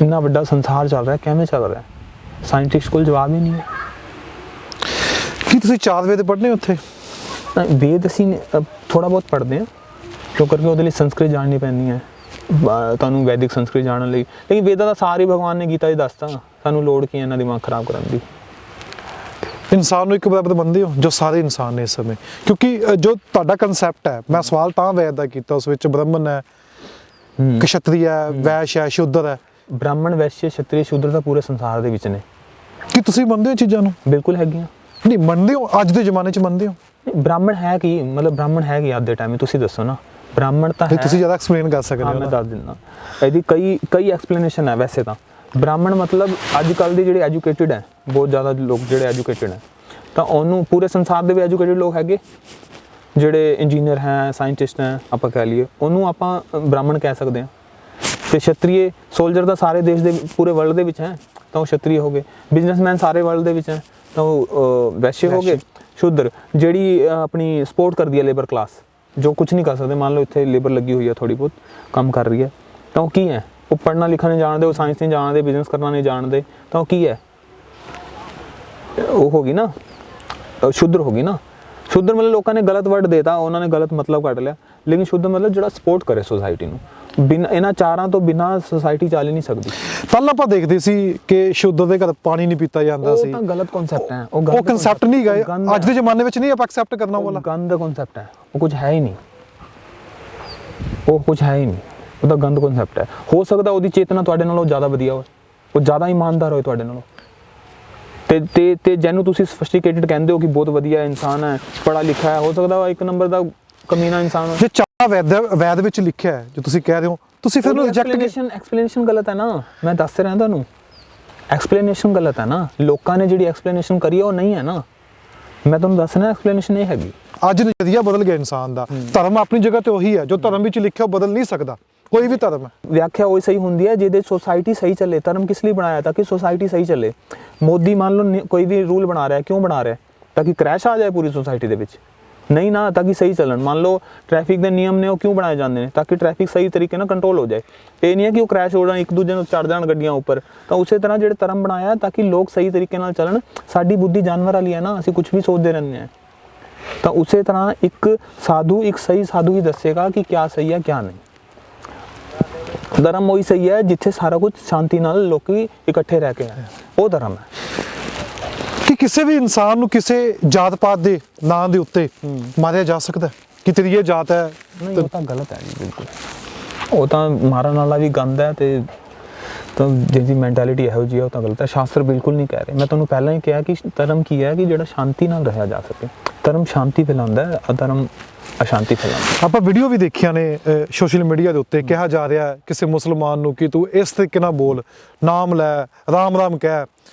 इन्ना बड़ा संसार चल रहा है, किवें चल रहा है? साइंटिस्ट कोल जवाब ही नहीं है। ਕੀ ਤੁਸੀਂ 4 वेद पढ़ने ਉੱਥੇ? वेद असीं थोड़ा बहुत पढ़ते हैं, क्यों करके ਉਹਦੇ ਲਈ ਸੰਸਕ੍ਰਿਤ ਜਾਣਨੀ ਪੈਂਦੀ ਹੈ, ਤੁਹਾਨੂੰ ਵੈਦਿਕ ਸੰਸਕ੍ਰਿਤ ਜਾਣਨ ਲਈ। ਲੇਕਿਨ ਵੇਦਾਂ ਦਾ ਸਾਰ ਹੀ ਭਗਵਾਨ ਨੇ ਗੀਤਾ 'ਚ ਦੱਸਤਾ, ਸਾਨੂੰ ਲੋੜ ਕੀ ਹੈ ਇਹਨਾਂ ਦਿਮਾਗ ਖਰਾਬ ਕਰਨ ਦੀ। ਇਨਸਾਨ ਨੂੰ ਇੱਕ ਬਰਾਬਰ ਮੰਨਦੇ ਹੋ ਜੋ ਸਾਰੇ ਇਨਸਾਨ ਨੇ ਇਸ ਸਮੇਂ? ਕਿਉਂਕਿ ਜੋ ਤੁਹਾਡਾ ਕਨਸੈਪਟ ਹੈ, ਮੈਂ ਸਵਾਲ ਤਾਂ ਵੈਦ ਦਾ ਕੀਤਾ, ਉਸ ਵਿੱਚ ਬ੍ਰਾਹਮਣ ਹੈ, ਕਸ਼ਤਰੀ ਹੈ, ਵੈਸ਼ ਹੈ, ਸ਼ੂਦਰ ਹੈ। ਬ੍ਰਾਹਮਣ, ਵੈਸ਼, ਛਤਰੀ, ਸ਼ੂਦਰ ਤਾਂ ਪੂਰੇ ਸੰਸਾਰ ਦੇ ਵਿੱਚ ਨੇ। ਕੀ ਤੁਸੀਂ ਮੰਨਦੇ ਹੋ ਚੀਜ਼ਾਂ ਨੂੰ? ਬਿਲਕੁਲ ਹੈਗੀਆਂ। ਨਹੀਂ ਮੰਨਦੇ ਹੋ? ਅੱਜ ਦੇ ਜ਼ਮਾਨੇ 'ਚ ਮੰਨਦੇ ਹੋ? ਬ੍ਰਾਹਮਣ ਹੈ ਕੀ, ਮਤਲਬ ਬ੍ਰਾਹਮਣ ਹੈ ਕੀ ਅੱਜ ਦੇ ਟਾਈਮ 'ਚ? ਤੁਸੀਂ ਦੱਸੋ ਨਾ। ਬ੍ਰਾਹਮਣ ਤਾਂ ਹੈ, ਤੁਸੀਂ ਜ਼ਿਆਦਾ ਐਕਸਪਲੇਨ ਕਰ ਸਕਦੇ ਹੋ। ਮੈਂ ਦੱਸ ਦਿੰਦਾ, ਇਹਦੀ ਕਈ ਐਕਸਪਲੇਨੇਸ਼ਨ ਹੈ। ਵੈਸੇ ਤਾਂ ਬ੍ਰਾਹਮਣ ਮਤਲਬ ਅੱਜ ਕੱਲ੍ਹ ਦੇ ਜਿਹੜੇ ਐਜੂਕੇਟਿਡ ਹੈ, ਬਹੁਤ ਜ਼ਿਆਦਾ ਲੋਕ ਜਿਹੜੇ ਐਜੂਕੇਟਿਡ ਹੈ, ਤਾਂ ਉਹਨੂੰ ਪੂਰੇ ਸੰਸਾਰ ਦੇ ਵੀ ਐਜੂਕੇਟਿਡ ਲੋਕ ਹੈਗੇ, ਜਿਹੜੇ ਇੰਜੀਨੀਅਰ ਹੈ, ਸਾਇੰਟਿਸਟ ਹੈ, ਆਪਾਂ ਕਹਿ ਲਈਏ, ਉਹਨੂੰ ਆਪਾਂ ਬ੍ਰਾਹਮਣ ਕਹਿ ਸਕਦੇ ਹਾਂ। ਤੇ ਛਤਰੀਏ, ਸੋਲਜਰ ਤਾਂ ਸਾਰੇ ਦੇਸ਼ ਦੇ ਪੂਰੇ ਵਰਲਡ ਦੇ ਵਿੱਚ ਹੈ, ਤਾਂ ਉਹ ਛਤਰੀਏ ਹੋ ਗਏ। ਬਿਜ਼ਨਸਮੈਨ ਸਾਰੇ ਵਰਲਡ ਦੇ ਵਿੱਚ ਹੈ, ਤਾਂ ਉਹ ਵੈਸ਼ਯ ਹੋ ਗਏ। ਸ਼ੂਦਰ ਜਿਹੜੀ ਆਪਣੀ ਸਪੋਰਟ ਕਰਦੀ ਹੈ ਲੇਬਰ ਕਲਾਸ, ਜੋ ਕੁਝ ਨਹੀਂ ਕਰ ਸਕਦੇ, ਮੰਨ ਲਓ ਇੱਥੇ ਲੇਬਰ ਲੱਗੀ ਹੋਈ ਹੈ, ਥੋੜੀ ਬਹੁਤ ਕੰਮ ਕਰ ਰਹੀ ਹੈ, ਤਾਂ ਉਹ ਕੀ ਹੈ? ਉਹ ਪੜ੍ਹਨਾ ਲਿਖਣਾ ਨਹੀਂ ਜਾਣਦੇ, ਉਹ ਸਾਇੰਸ ਨਹੀਂ ਜਾਣਦੇ, ਬਿਜ਼ਨਸ ਕਰਨਾ ਨਹੀਂ ਜਾਣਦੇ, ਤਾਂ ਉਹ ਕੀ ਹੈ? ਉਹ ਹੋ ਗਈ ਨਾ, ਸ਼ੂਦਰ ਹੋ ਗਈ ਨਾ। ਸ਼ੂਦਰ ਮਤਲਬ ਲੋਕਾਂ ਨੇ ਗਲਤ ਵਰਡ ਦੇਤਾ, ਉਹਨਾਂ ਨੇ ਗਲਤ ਮਤਲਬ ਕੱਢ ਲਿਆ। ਲੇਕਿਨ ਸ਼ੂਦਰ ਮਤਲਬ ਜਿਹੜਾ ਸਪੋਰਟ ਕਰੇ ਸੋਸਾਇਟੀ ਨੂੰ। ਬਿਨਾਂ ਇਹਨਾਂ ਚਾਰਾਂ ਤੋਂ ਬਿਨਾਂ ਸੋਸਾਇਟੀ ਚੱਲ ਹੀ ਨਹੀਂ ਸਕਦੀ। ਪਹਿਲਾਂ ਆਪਾਂ ਦੇਖਦੇ ਸੀ ਕਿ ਸ਼ੂਦਰ ਦੇ ਘਰ ਪਾਣੀ ਨਹੀਂ ਪੀਤਾ ਜਾਂਦਾ ਸੀ। ਉਹ ਤਾਂ ਗਲਤ ਕਨਸੈਪਟ ਹੈ, ਉਹ ਕਨਸੈਪਟ ਨਹੀਂ ਗਏ ਅੱਜ ਦੇ ਜ਼ਮਾਨੇ ਵਿੱਚ, ਨਹੀਂ ਆਪਾਂ ਐਕਸੈਪਟ ਕਰਨਾ ਵਾਲਾ। ਗੰਦ ਕਨਸੈਪਟ ਹੈ, ਉਹ ਕੁਝ ਹੈ ਹੀ ਨਹੀਂ, ਉਹ ਕੁਝ ਹੈ ਹੀ ਨਹੀਂ, ਉਹ ਤਾਂ ਗੰਦ ਕਨਸੈਪਟ ਹੈ। ਹੋ ਸਕਦਾ ਉਹਦੀ ਚੇਤਨਾ ਤੁਹਾਡੇ ਨਾਲੋਂ ਜ਼ਿਆਦਾ ਵਧੀਆ ਹੋਵੇ, ਉਹ ਜ਼ਿਆਦਾ ਇਮਾਨਦਾਰ ਹੋਏ ਤੁਹਾਡੇ ਨਾਲੋਂ, ਤੇ ਜਿਹਨੂੰ ਤੁਸੀਂ ਸਫਿਸਟੀਕੇਟਡ ਕਹਿੰਦੇ ਹੋ ਕਿ ਬਹੁਤ ਵਧੀਆ ਇਨਸਾਨ ਹੈ, ਪੜ੍ਹਾ ਲਿਖਾ ਹੈ, ਹੋ ਸਕਦਾ ਉਹ ਇੱਕ ਨੰਬਰ ਦਾ ਕਮੀਨਾ ਇਨਸਾਨ ਹੋਵੇ। ਜੇ ਚਾਰ ਵੈਦ ਵਿੱਚ ਲਿਖਿਆ ਹੈ ਜੋ ਤੁਸੀਂ ਕਹਿ ਰਹੇ ਹੋ, ਤੁਸੀਂ ਫਿਰ ਉਹਨੂੰ ਐਕਸਪਲੇਨੇਸ਼ਨ ਗਲਤ ਹੈ ਨਾ। ਮੈਂ ਦੱਸ ਰਿਹਾ ਤੁਹਾਨੂੰ, ਐਕਸਪਲੇਨੇਸ਼ਨ ਗਲਤ ਹੈ ਨਾ। ਲੋਕਾਂ ਨੇ ਜਿਹੜੀ ਐਕਸਪਲੇਨੇਸ਼ਨ ਕਰੀ ਹੈ ਉਹ ਨਹੀਂ ਹੈ ਨਾ। ਮੈਂ ਤੁਹਾਨੂੰ ਦੱਸ ਰਿਹਾ ਐਕਸਪਲੇਨੇਸ਼ਨ ਇਹ ਹੈਗੀ। ਅੱਜ ਨਜ਼ਰੀਆ ਬਦਲ ਗਿਆ ਇਨਸਾਨ ਦਾ। ਧਰਮ ਆਪਣੀ ਜਗ੍ਹਾ ਤੇ ਉਹੀ ਹੈ, ਜੋ ਧਰਮ ਵਿੱਚ ਲਿਖਿਆ ਉਹ ਬਦਲ ਨਹੀਂ ਸਕਦਾ, ਕੋਈ ਵੀ ਧਰਮ ਹੈ। ਵਿਆਖਿਆ ਉਹ ਸਹੀ ਹੁੰਦੀ ਹੈ ਜਿਹਦੇ ਸੋਸਾਇਟੀ ਸਹੀ ਚੱਲੇ। ਧਰਮ ਕਿਸ ਲਈ ਬਣਾਇਆ? ਤਾਂ ਕਿ ਸੋਸਾਇਟੀ ਸਹੀ ਚੱਲੇ। ਮੋਦੀ ਮੰਨ ਲਓ ਕੋਈ ਵੀ ਰੂਲ ਬਣਾ ਰਿਹਾ, ਕਿਉਂ ਬਣਾ ਰਿਹਾ? ਤਾਂ ਕਿ ਕ੍ਰੈਸ਼ ਆ ਜਾਏ ਪੂਰੀ ਸੋਸਾਇਟੀ ਦੇ ਵਿੱਚ? ਨਹੀਂ ਨਾ, ਤਾਂ ਕਿ ਸਹੀ ਚੱਲਣ। ਮੰਨ ਲਓ ਟ੍ਰੈਫਿਕ ਦੇ ਨਿਯਮ ਨੇ, ਉਹ ਕਿਉਂ ਬਣਾਏ ਜਾਂਦੇ ਨੇ? ਤਾਂ ਕਿ ਟ੍ਰੈਫਿਕ ਸਹੀ ਤਰੀਕੇ ਨਾਲ ਕੰਟਰੋਲ ਹੋ ਜਾਏ। ਇਹ ਨਹੀਂ ਹੈ ਕਿ ਉਹ ਕ੍ਰੈਸ਼ ਹੋ ਜਾਣ, ਇੱਕ ਦੂਜੇ ਨੂੰ ਚੜ੍ਹ ਜਾਣ ਗੱਡੀਆਂ ਉੱਪਰ। ਤਾਂ ਉਸੇ ਤਰ੍ਹਾਂ ਜਿਹੜੇ ਧਰਮ ਬਣਾਇਆ ਤਾਂ ਕਿ ਲੋਕ ਸਹੀ ਤਰੀਕੇ ਨਾਲ ਚੱਲਣ। ਸਾਡੀ ਬੁੱਧੀ ਜਾਨਵਰ ਵਾਲੀ ਹੈ ਨਾ, ਅਸੀਂ ਕੁਝ ਵੀ ਸੋਚਦੇ ਰਹਿੰਦੇ ਹਾਂ। ਤਾਂ ਉਸੇ ਤਰ੍ਹਾਂ ਇੱਕ ਸਹੀ ਸਾਧੂ ਹੀ ਦੱਸੇਗਾ ਕਿ ਕਿਆ ਸਹੀ ਹੈ ਕਿਆ ਨਹੀਂ। ਧਰਮ ਉਹੀ ਸਹੀ ਹੈ ਜਿੱਥੇ ਸਾਰਾ ਕੁਝ ਸ਼ਾਂਤੀ ਨਾਲ ਲੋਕੀ ਇਕੱਠੇ ਰਹਿ ਕੇ ਹੈ, ਉਹ ਧਰਮ ਹੈ। ਕਿ ਕਿਸੇ ਵੀ ਇਨਸਾਨ ਨੂੰ ਕਿਸੇ ਜਾਤ ਪਾਤ ਦੇ ਨਾਂ ਦੇ ਉੱਤੇ ਮਾਰਿਆ ਜਾ ਸਕਦਾ ਕਿ ਤੇਰੀ ਇਹ ਜਾਤ ਹੈ? ਨਹੀਂ, ਉਹ ਤਾਂ ਗਲਤ ਹੈ ਜੀ, ਬਿਲਕੁਲ। ਉਹ ਤਾਂ ਮਾਰਨ ਵਾਲਾ ਵੀ ਗੰਦ ਹੈ, ਤੇ ਤਾਂ ਜਿਹਦੀ ਮੈਂਟੈਲਿਟੀ ਇਹੋ ਜਿਹੀ ਹੈ ਉਹ ਤਾਂ ਗਲਤ ਹੈ। ਸ਼ਾਸਤਰ ਬਿਲਕੁਲ ਨਹੀਂ ਕਹਿ ਰਹੇ। ਮੈਂ ਤੁਹਾਨੂੰ ਪਹਿਲਾਂ ਹੀ ਕਿਹਾ ਕਿ ਧਰਮ ਕੀ ਹੈ ਕਿ ਜਿਹੜਾ ਸ਼ਾਂਤੀ ਨਾਲ ਰਹਿਆ ਜਾ ਸਕੇ। ਧਰਮ ਸ਼ਾਂਤੀ ਫੈਲਾਉਂਦਾ ਹੈ, ਅਧਰਮ ਅਸ਼ਾਂਤੀ ਫੈਲਾਉਂਦਾ। ਆਪਾਂ ਵੀਡੀਓ ਵੀ ਦੇਖੀਆਂ ਨੇ ਸੋਸ਼ਲ ਮੀਡੀਆ ਦੇ ਉੱਤੇ, ਕਿਹਾ ਜਾ ਰਿਹਾ ਕਿਸੇ ਮੁਸਲਮਾਨ ਨੂੰ ਕਿ ਤੂੰ ਇਸ ਤਰੀਕੇ ਨਾਲ ਬੋਲ, ਨਾਮ ਲੈ, ਰਾਮ ਰਾਮ ਕਹਿ,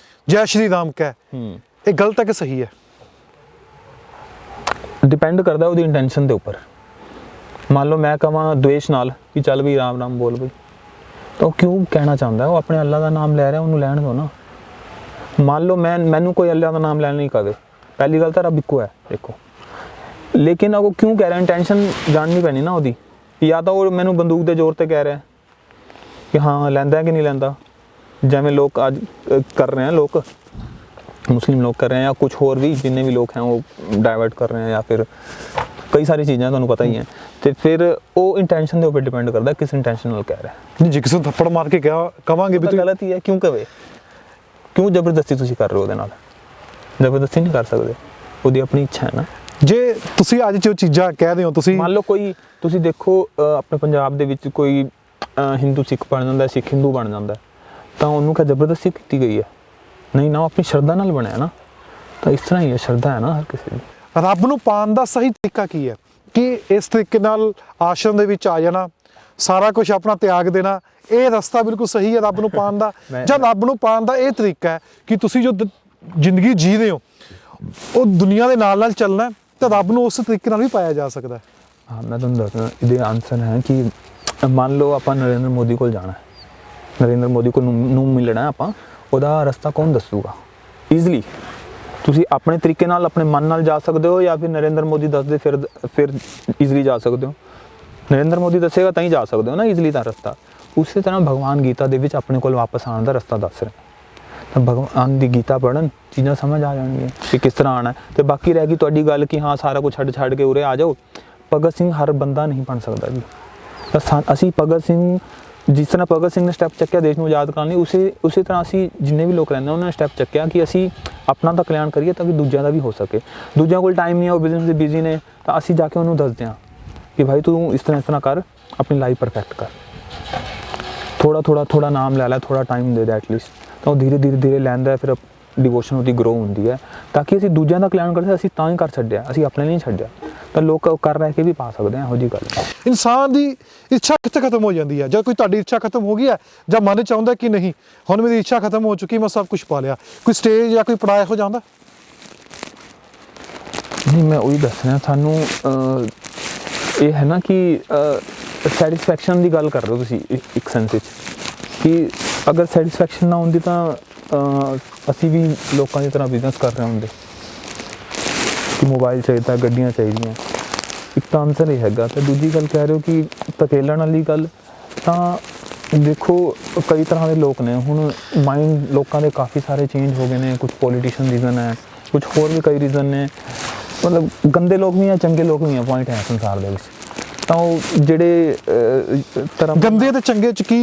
ਜੈ ਸ਼੍ਰੀ ਰਾਮ ਕਹਿ। ਇਹ ਗਲਤ ਹੈ ਕਿ ਸਹੀ ਹੈ? ਡਿਪੈਂਡ ਕਰਦਾ ਉਹਦੀ ਇੰਟੈਂਸ਼ਨ ਦੇ ਉੱਪਰ। ਮੰਨ ਲਓ ਮੈਂ ਕਹਾਂ ਦਵੇਸ਼ ਨਾਲ ਕਿ ਚੱਲ ਵੀ ਰਾਮ ਰਾਮ ਬੋਲ ਬਈ, ਤਾਂ ਉਹ ਕਿਉਂ ਕਹਿਣਾ ਚਾਹੁੰਦਾ? ਉਹ ਆਪਣੇ ਅੱਲਾ ਦਾ ਨਾਮ ਲੈ ਰਿਹਾ, ਉਹਨੂੰ ਲੈਣ ਦਿਓ ਨਾ। ਮੰਨ ਲਓ ਮੈਨੂੰ ਕੋਈ ਅੱਲਾ ਦਾ ਨਾਮ ਲੈਣ ਨਹੀਂ ਕਹੇ, ਪਹਿਲੀ ਗੱਲ ਤਾਂ ਰੱਬ ਇੱਕੋ ਹੈ, ਦੇਖੋ। ਲੇਕਿਨ ਉਹ ਕਿਉਂ ਕਹਿ ਰਿਹਾ? ਇੰਟੈਂਸ਼ਨ ਜਾਣਨੀ ਪੈਣੀ ਨਾ ਉਹਦੀ। ਜਾਂ ਤਾਂ ਉਹ ਮੈਨੂੰ ਬੰਦੂਕ ਦੇ ਜ਼ੋਰ ਤੇ ਕਹਿ ਰਿਹਾ ਕਿ ਹਾਂ ਲੈਂਦਾ ਕਿ ਨਹੀਂ ਲੈਂਦਾ, ਜਿਵੇਂ ਲੋਕ ਅੱਜ ਕਰ ਰਹੇ हैं, ਲੋਕ ਮੁਸਲਿਮ ਲੋਕ ਕਰ ਰਹੇ हैं, ਜਾਂ ਕੁਝ ਹੋਰ ਵੀ ਜਿੰਨੇ ਵੀ ਲੋਕ हैं ਉਹ ਡਾਇਵਰਟ ਕਰ ਰਹੇ हैं, ਜਾਂ ਫਿਰ ਕਈ ਸਾਰੀ ਚੀਜ਼ਾਂ ਤੁਹਾਨੂੰ ਪਤਾ ਹੀ ਹੈ। ਤੇ ਫਿਰ ਉਹ ਇੰਟੈਂਸ਼ਨ ਦੇ ਉੱਪਰ ਡਿਪੈਂਡ ਕਰਦਾ ਕਿਸ ਇੰਟੈਂਸ਼ਨ ਨਾਲ ਕਹਿ ਰਿਹਾ। ਨਹੀਂ, ਜੇ ਕਿਸੇ ਨੂੰ ਥੱਪੜ ਮਾਰ ਕੇ ਕਵਾਂਗੇ ਵੀ ਤੂੰ ਗਲਤ ਹੀ ਹੈ, ਕਿਉਂ ਕਵੇ? ਕਿਉਂ ਜ਼ਬਰਦਸਤੀ ਤੁਸੀਂ ਕਰ ਰਹੇ ਹੋ ਉਹਦੇ ਨਾਲ? ਜ਼ਬਰਦਸਤੀ ਨਹੀਂ ਕਰ ਸਕਦੇ, ਉਹਦੀ ਆਪਣੀ ਇੱਛਾ ਹੈ ਨਾ। ਜੇ ਤੁਸੀਂ ਅੱਜ ਜੋ ਚੀਜ਼ਾਂ ਕਹਿ ਰਹੇ ਹੋ, ਤੁਸੀਂ ਮੰਨ ਲਓ ਕੋਈ, ਤੁਸੀਂ ਦੇਖੋ ਆਪਣੇ ਪੰਜਾਬ ਦੇ ਵਿੱਚ ਕੋਈ ਹਿੰਦੂ ਸਿੱਖ ਬਣ ਜਾਂਦਾ, ਸਿੱਖ ਹਿੰਦੂ ਬਣ ਜਾਂਦਾ, ਤਾਂ ਉਹਨੂੰ ਕਿਆ ਜ਼ਬਰਦਸਤੀ ਕੀਤੀ ਗਈ ਹੈ? ਨਹੀਂ ਨਾ, ਉਹ ਆਪਣੀ ਸ਼ਰਧਾ ਨਾਲ ਬਣਿਆ ਨਾ। ਤਾਂ ਇਸ ਤਰ੍ਹਾਂ ਹੀ ਹੈ, ਸ਼ਰਧਾ ਹੈ ਨਾ ਹਰ ਕਿਸੇ ਦੀ। ਰੱਬ ਨੂੰ ਪਾਉਣ ਦਾ ਸਹੀ ਤਰੀਕਾ ਕੀ ਹੈ? ਕਿ ਇਸ ਤਰੀਕੇ ਨਾਲ ਆਸ਼ਰਮ ਦੇ ਵਿੱਚ ਆ ਜਾਣਾ, ਸਾਰਾ ਕੁਝ ਆਪਣਾ ਤਿਆਗ ਦੇਣਾ, ਇਹ ਰਸਤਾ ਬਿਲਕੁਲ ਸਹੀ ਹੈ ਰੱਬ ਨੂੰ ਪਾਉਣ ਦਾ? ਜਾਂ ਰੱਬ ਨੂੰ ਪਾਉਣ ਦਾ ਇਹ ਤਰੀਕਾ ਹੈ ਕਿ ਤੁਸੀਂ ਜੋ ਜ਼ਿੰਦਗੀ ਜੀ ਰਹੇ ਹੋ ਉਹ ਦੁਨੀਆ ਦੇ ਨਾਲ ਨਾਲ ਚੱਲਣਾ ਹੈ, ਤਾਂ ਰੱਬ ਨੂੰ ਉਸ ਤਰੀਕੇ ਨਾਲ ਵੀ ਪਾਇਆ ਜਾ ਸਕਦਾ ਹੈ? ਹਾਂ, ਮੈਂ ਤੁਹਾਨੂੰ ਦੱਸਦਾ, ਇਹਦੇ ਆਨਸਰ ਹੈ ਕਿ ਮੰਨ ਲਓ ਆਪਾਂ ਨਰਿੰਦਰ ਮੋਦੀ ਕੋਲ ਜਾਣਾ ਹੈ, ਨਰਿੰਦਰ ਮੋਦੀ ਕੋਲ ਨੂੰ ਮਿਲਣਾ ਆਪਾਂ, ਉਹਦਾ ਰਸਤਾ ਕੌਣ ਦੱਸੂਗਾ? ਈਜ਼ਲੀ ਤੁਸੀਂ ਆਪਣੇ ਤਰੀਕੇ ਨਾਲ ਆਪਣੇ ਮਨ ਨਾਲ ਜਾ ਸਕਦੇ ਹੋ, ਜਾਂ ਫਿਰ ਨਰਿੰਦਰ ਮੋਦੀ ਦੱਸਦੇ ਫਿਰ ਈਜ਼ਲੀ ਜਾ ਸਕਦੇ ਹੋ? ਨਰਿੰਦਰ ਮੋਦੀ ਦੱਸੇਗਾ ਤਾਂ ਹੀ ਜਾ ਸਕਦੇ ਹੋ ਨਾ ਈਜ਼ਲੀ ਦਾ ਰਸਤਾ। ਉਸੇ ਤਰ੍ਹਾਂ ਭਗਵਾਨ ਗੀਤਾ ਦੇ ਵਿੱਚ ਆਪਣੇ ਕੋਲ ਵਾਪਸ ਆਉਣ ਦਾ ਰਸਤਾ ਦੱਸ ਰਹੇ, ਤਾਂ ਭਗਵਾਨ ਦੀ ਗੀਤਾ ਪੜ੍ਹਨ ਚੀਜ਼ਾਂ ਸਮਝ ਆ ਜਾਣਗੀਆਂ ਕਿ ਕਿਸ ਤਰ੍ਹਾਂ ਆਉਣਾ। ਤੇ ਬਾਕੀ ਰਹਿ ਗਈ ਤੁਹਾਡੀ ਗੱਲ ਕਿ ਹਾਂ ਸਾਰਾ ਕੁਝ ਛੱਡ ਕੇ ਉਰੇ ਆ ਜਾਓ, ਭਗਤ ਸਿੰਘ ਹਰ ਬੰਦਾ ਨਹੀਂ ਬਣ ਸਕਦਾ ਜੀ। ਤਾਂ ਅਸੀਂ ਭਗਤ ਸਿੰਘ, ਜਿਸ ਤਰ੍ਹਾਂ ਭਗਤ ਸਿੰਘ ਨੇ ਸਟੈਪ ਚੱਕਿਆ ਦੇਸ਼ ਨੂੰ ਆਜ਼ਾਦ ਕਰਨ ਲਈ, ਉਸੇ ਤਰ੍ਹਾਂ ਅਸੀਂ ਜਿੰਨੇ ਵੀ ਲੋਕ ਰਹਿੰਦੇ ਉਹਨਾਂ ਨੇ ਸਟੈਪ ਚੱਕਿਆ ਕਿ ਅਸੀਂ ਆਪਣਾ ਤਾਂ ਕਲਿਆਣ ਕਰੀਏ ਤਾਂ ਕਿ ਦੂਜਿਆਂ ਦਾ ਵੀ ਹੋ ਸਕੇ। ਦੂਜਿਆਂ ਕੋਲ ਟਾਈਮ ਨਹੀਂ ਹੈ, ਉਹ ਬਿਜ਼ਨਸ ਦੇ ਬਿਜ਼ੀ ਨੇ, ਤਾਂ ਅਸੀਂ ਜਾ ਕੇ ਉਹਨੂੰ ਦੱਸਦੇ ਹਾਂ ਕਿ ਭਾਈ ਤੂੰ ਇਸ ਤਰ੍ਹਾਂ ਕਰ, ਆਪਣੀ ਲਾਈਫ ਪਰਫੈਕਟ ਕਰ, ਥੋੜਾ ਨਾਮ ਲੈ ਲੈ, ਥੋੜਾ ਟਾਈਮ ਦੇ ਦੇ ਐਟਲੀਸਟ, ਤਾਂ ਉਹ ਧੀਰੇ ਲੈਂਦਾ, ਫਿਰ ਡਿਵੋਸ਼ਨ ਉਹਦੀ ਗਰੋ ਹੁੰਦੀ ਹੈ, ਤਾਂ ਕਿ ਅਸੀਂ ਦੂਜਿਆਂ ਦਾ ਕਲਿਆਣ ਕਰਦੇ, ਅਸੀਂ ਤਾਂ ਹੀ ਕਰ ਛੱਡਿਆ, ਅਸੀਂ ਆਪਣੇ ਲਈ ਨਹੀਂ ਛੱਡਿਆ। ਤਾਂ ਲੋਕ ਕਰ ਰਹਿ ਕੇ ਵੀ ਪਾ ਸਕਦੇ ਆ, ਇਹੋ ਜਿਹੀ ਗੱਲ। ਇਨਸਾਨ ਦੀ ਇੱਛਾ ਕਿੱਥੇ ਖਤਮ ਹੋ ਜਾਂਦੀ ਹੈ? ਜਦ ਕੋਈ ਤੁਹਾਡੀ ਇੱਛਾ ਖਤਮ ਹੋ ਗਈ ਹੈ, ਜਾਂ ਮਨ ਚਾਹੁੰਦਾ ਕਿ ਨਹੀਂ ਹੁਣ ਮੇਰੀ ਇੱਛਾ ਖਤਮ ਹੋ ਚੁੱਕੀ, ਮੈਂ ਸਭ ਕੁਝ ਪਾ ਲਿਆ, ਕੋਈ ਸਟੇਜ ਜਾਂ ਕੋਈ ਪੜਾਅ ਹੋ ਜਾਂਦਾ? ਨਹੀਂ, ਮੈਂ ਉਹੀ ਦੱਸ ਰਿਹਾ ਸਾਨੂੰ, ਇਹ ਹੈ ਨਾ ਕਿ ਸੈਟਿਸਫੈਕਸ਼ਨ ਦੀ ਗੱਲ ਕਰ ਰਹੇ ਹੋ ਤੁਸੀਂ ਇੱਕ ਸੈਂਸ ਵਿੱਚ, ਕਿ ਅਗਰ ਸੈਟਿਸਫੈਕਸ਼ਨ ਨਾ ਹੁੰਦੀ ਤਾਂ ਅਸੀਂ ਵੀ ਲੋਕਾਂ ਦੀ ਤਰ੍ਹਾਂ ਬਿਜ਼ਨਸ ਕਰ ਰਹੇ ਹੁੰਦੇ ਕਿ ਮੋਬਾਈਲ ਚਾਹੀਦਾ, ਗੱਡੀਆਂ ਚਾਹੀਦੀਆਂ। ਇੱਕ ਤਾਂ ਆਨਸਰ ਇਹ ਹੈਗਾ। ਤੇ ਦੂਜੀ ਗੱਲ ਕਹਿ ਰਹੇ ਹੋ ਕਿ ਧਕੇਲਣ ਵਾਲੀ ਗੱਲ, ਤਾਂ ਦੇਖੋ ਕਈ ਤਰ੍ਹਾਂ ਦੇ ਲੋਕ ਨੇ, ਹੁਣ ਮਾਈਂਡ ਲੋਕਾਂ ਦੇ ਕਾਫੀ ਸਾਰੇ ਚੇਂਜ ਹੋ ਗਏ ਨੇ, ਕੁਝ ਪੋਲੀਟੀਸ਼ੀਅਨ ਰੀਜ਼ਨ ਹੈ, ਕੁਝ ਹੋਰ ਵੀ ਕਈ ਰੀਜ਼ਨ ਨੇ, ਮਤਲਬ ਗੰਦੇ ਲੋਕ ਵੀ ਆ, ਚੰਗੇ ਲੋਕ ਵੀ ਆ, ਪੁਆਇੰਟ ਹੈ ਸੰਸਾਰ ਦੇ ਵਿੱਚ। ਤਾਂ ਉਹ ਜਿਹੜੇ ਧਰਮ, ਗੰਦੇ ਤੇ ਚੰਗੇ ਚ ਕੀ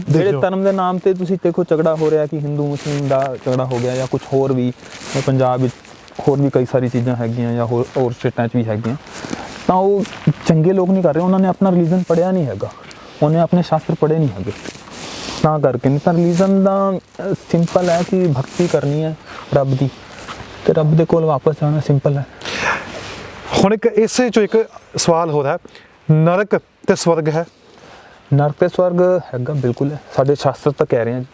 ਜਿਹੜੇ ਧਰਮ ਦੇ ਨਾਮ ਤੇ ਤੁਸੀਂ ਦੇਖੋ ਝਗੜਾ ਹੋ ਰਿਹਾ ਕਿ ਹਿੰਦੂ ਮੁਸਲਿਮ ਦਾ ਝਗੜਾ ਹੋ ਗਿਆ, ਜਾਂ ਕੁਝ ਹੋਰ ਵੀ ਪੰਜਾਬ ਵਿੱਚ ਹੋਰ ਵੀ ਕਈ ਸਾਰੀ ਚੀਜ਼ਾਂ ਹੈਗੀਆਂ, ਜਾਂ ਹੋਰ ਸਟੇਟਾਂ 'ਚ ਵੀ ਹੈਗੀਆਂ, ਤਾਂ ਉਹ ਚੰਗੇ ਲੋਕ ਨਹੀਂ ਕਰ ਰਹੇ, ਉਹਨਾਂ ਨੇ ਆਪਣਾ ਰਿਲੀਜਨ ਪੜ੍ਹਿਆ ਨਹੀਂ ਹੈਗਾ, ਉਹਨੇ ਆਪਣੇ ਸ਼ਾਸਤਰ ਪੜ੍ਹੇ ਨਹੀਂ ਹੈਗੇ, ਤਾਂ ਕਰਕੇ। ਨਹੀਂ ਤਾਂ ਰਿਲੀਜਨ ਦਾ ਸਿੰਪਲ ਹੈ ਕਿ ਭਗਤੀ ਕਰਨੀ ਹੈ ਰੱਬ ਦੀ, ਤੇ ਰੱਬ ਦੇ ਕੋਲ ਵਾਪਸ ਜਾਣਾ ਸਿੰਪਲ ਹੈ। ਹੁਣ ਇੱਕ ਇਸੇ ਚੋਂ ਇੱਕ ਸਵਾਲ ਹੋ ਰਿਹਾ, ਨਰਕ ਤੇ ਸਵਰਗ ਹੈ? ਨਰਕ ਤੇ ਸਵਰਗ ਹੈਗਾ, ਬਿਲਕੁਲ ਹੈ, ਸਾਡੇ ਸ਼ਾਸਤਰ ਤਾਂ ਕਹਿ ਰਹੇ ਆ,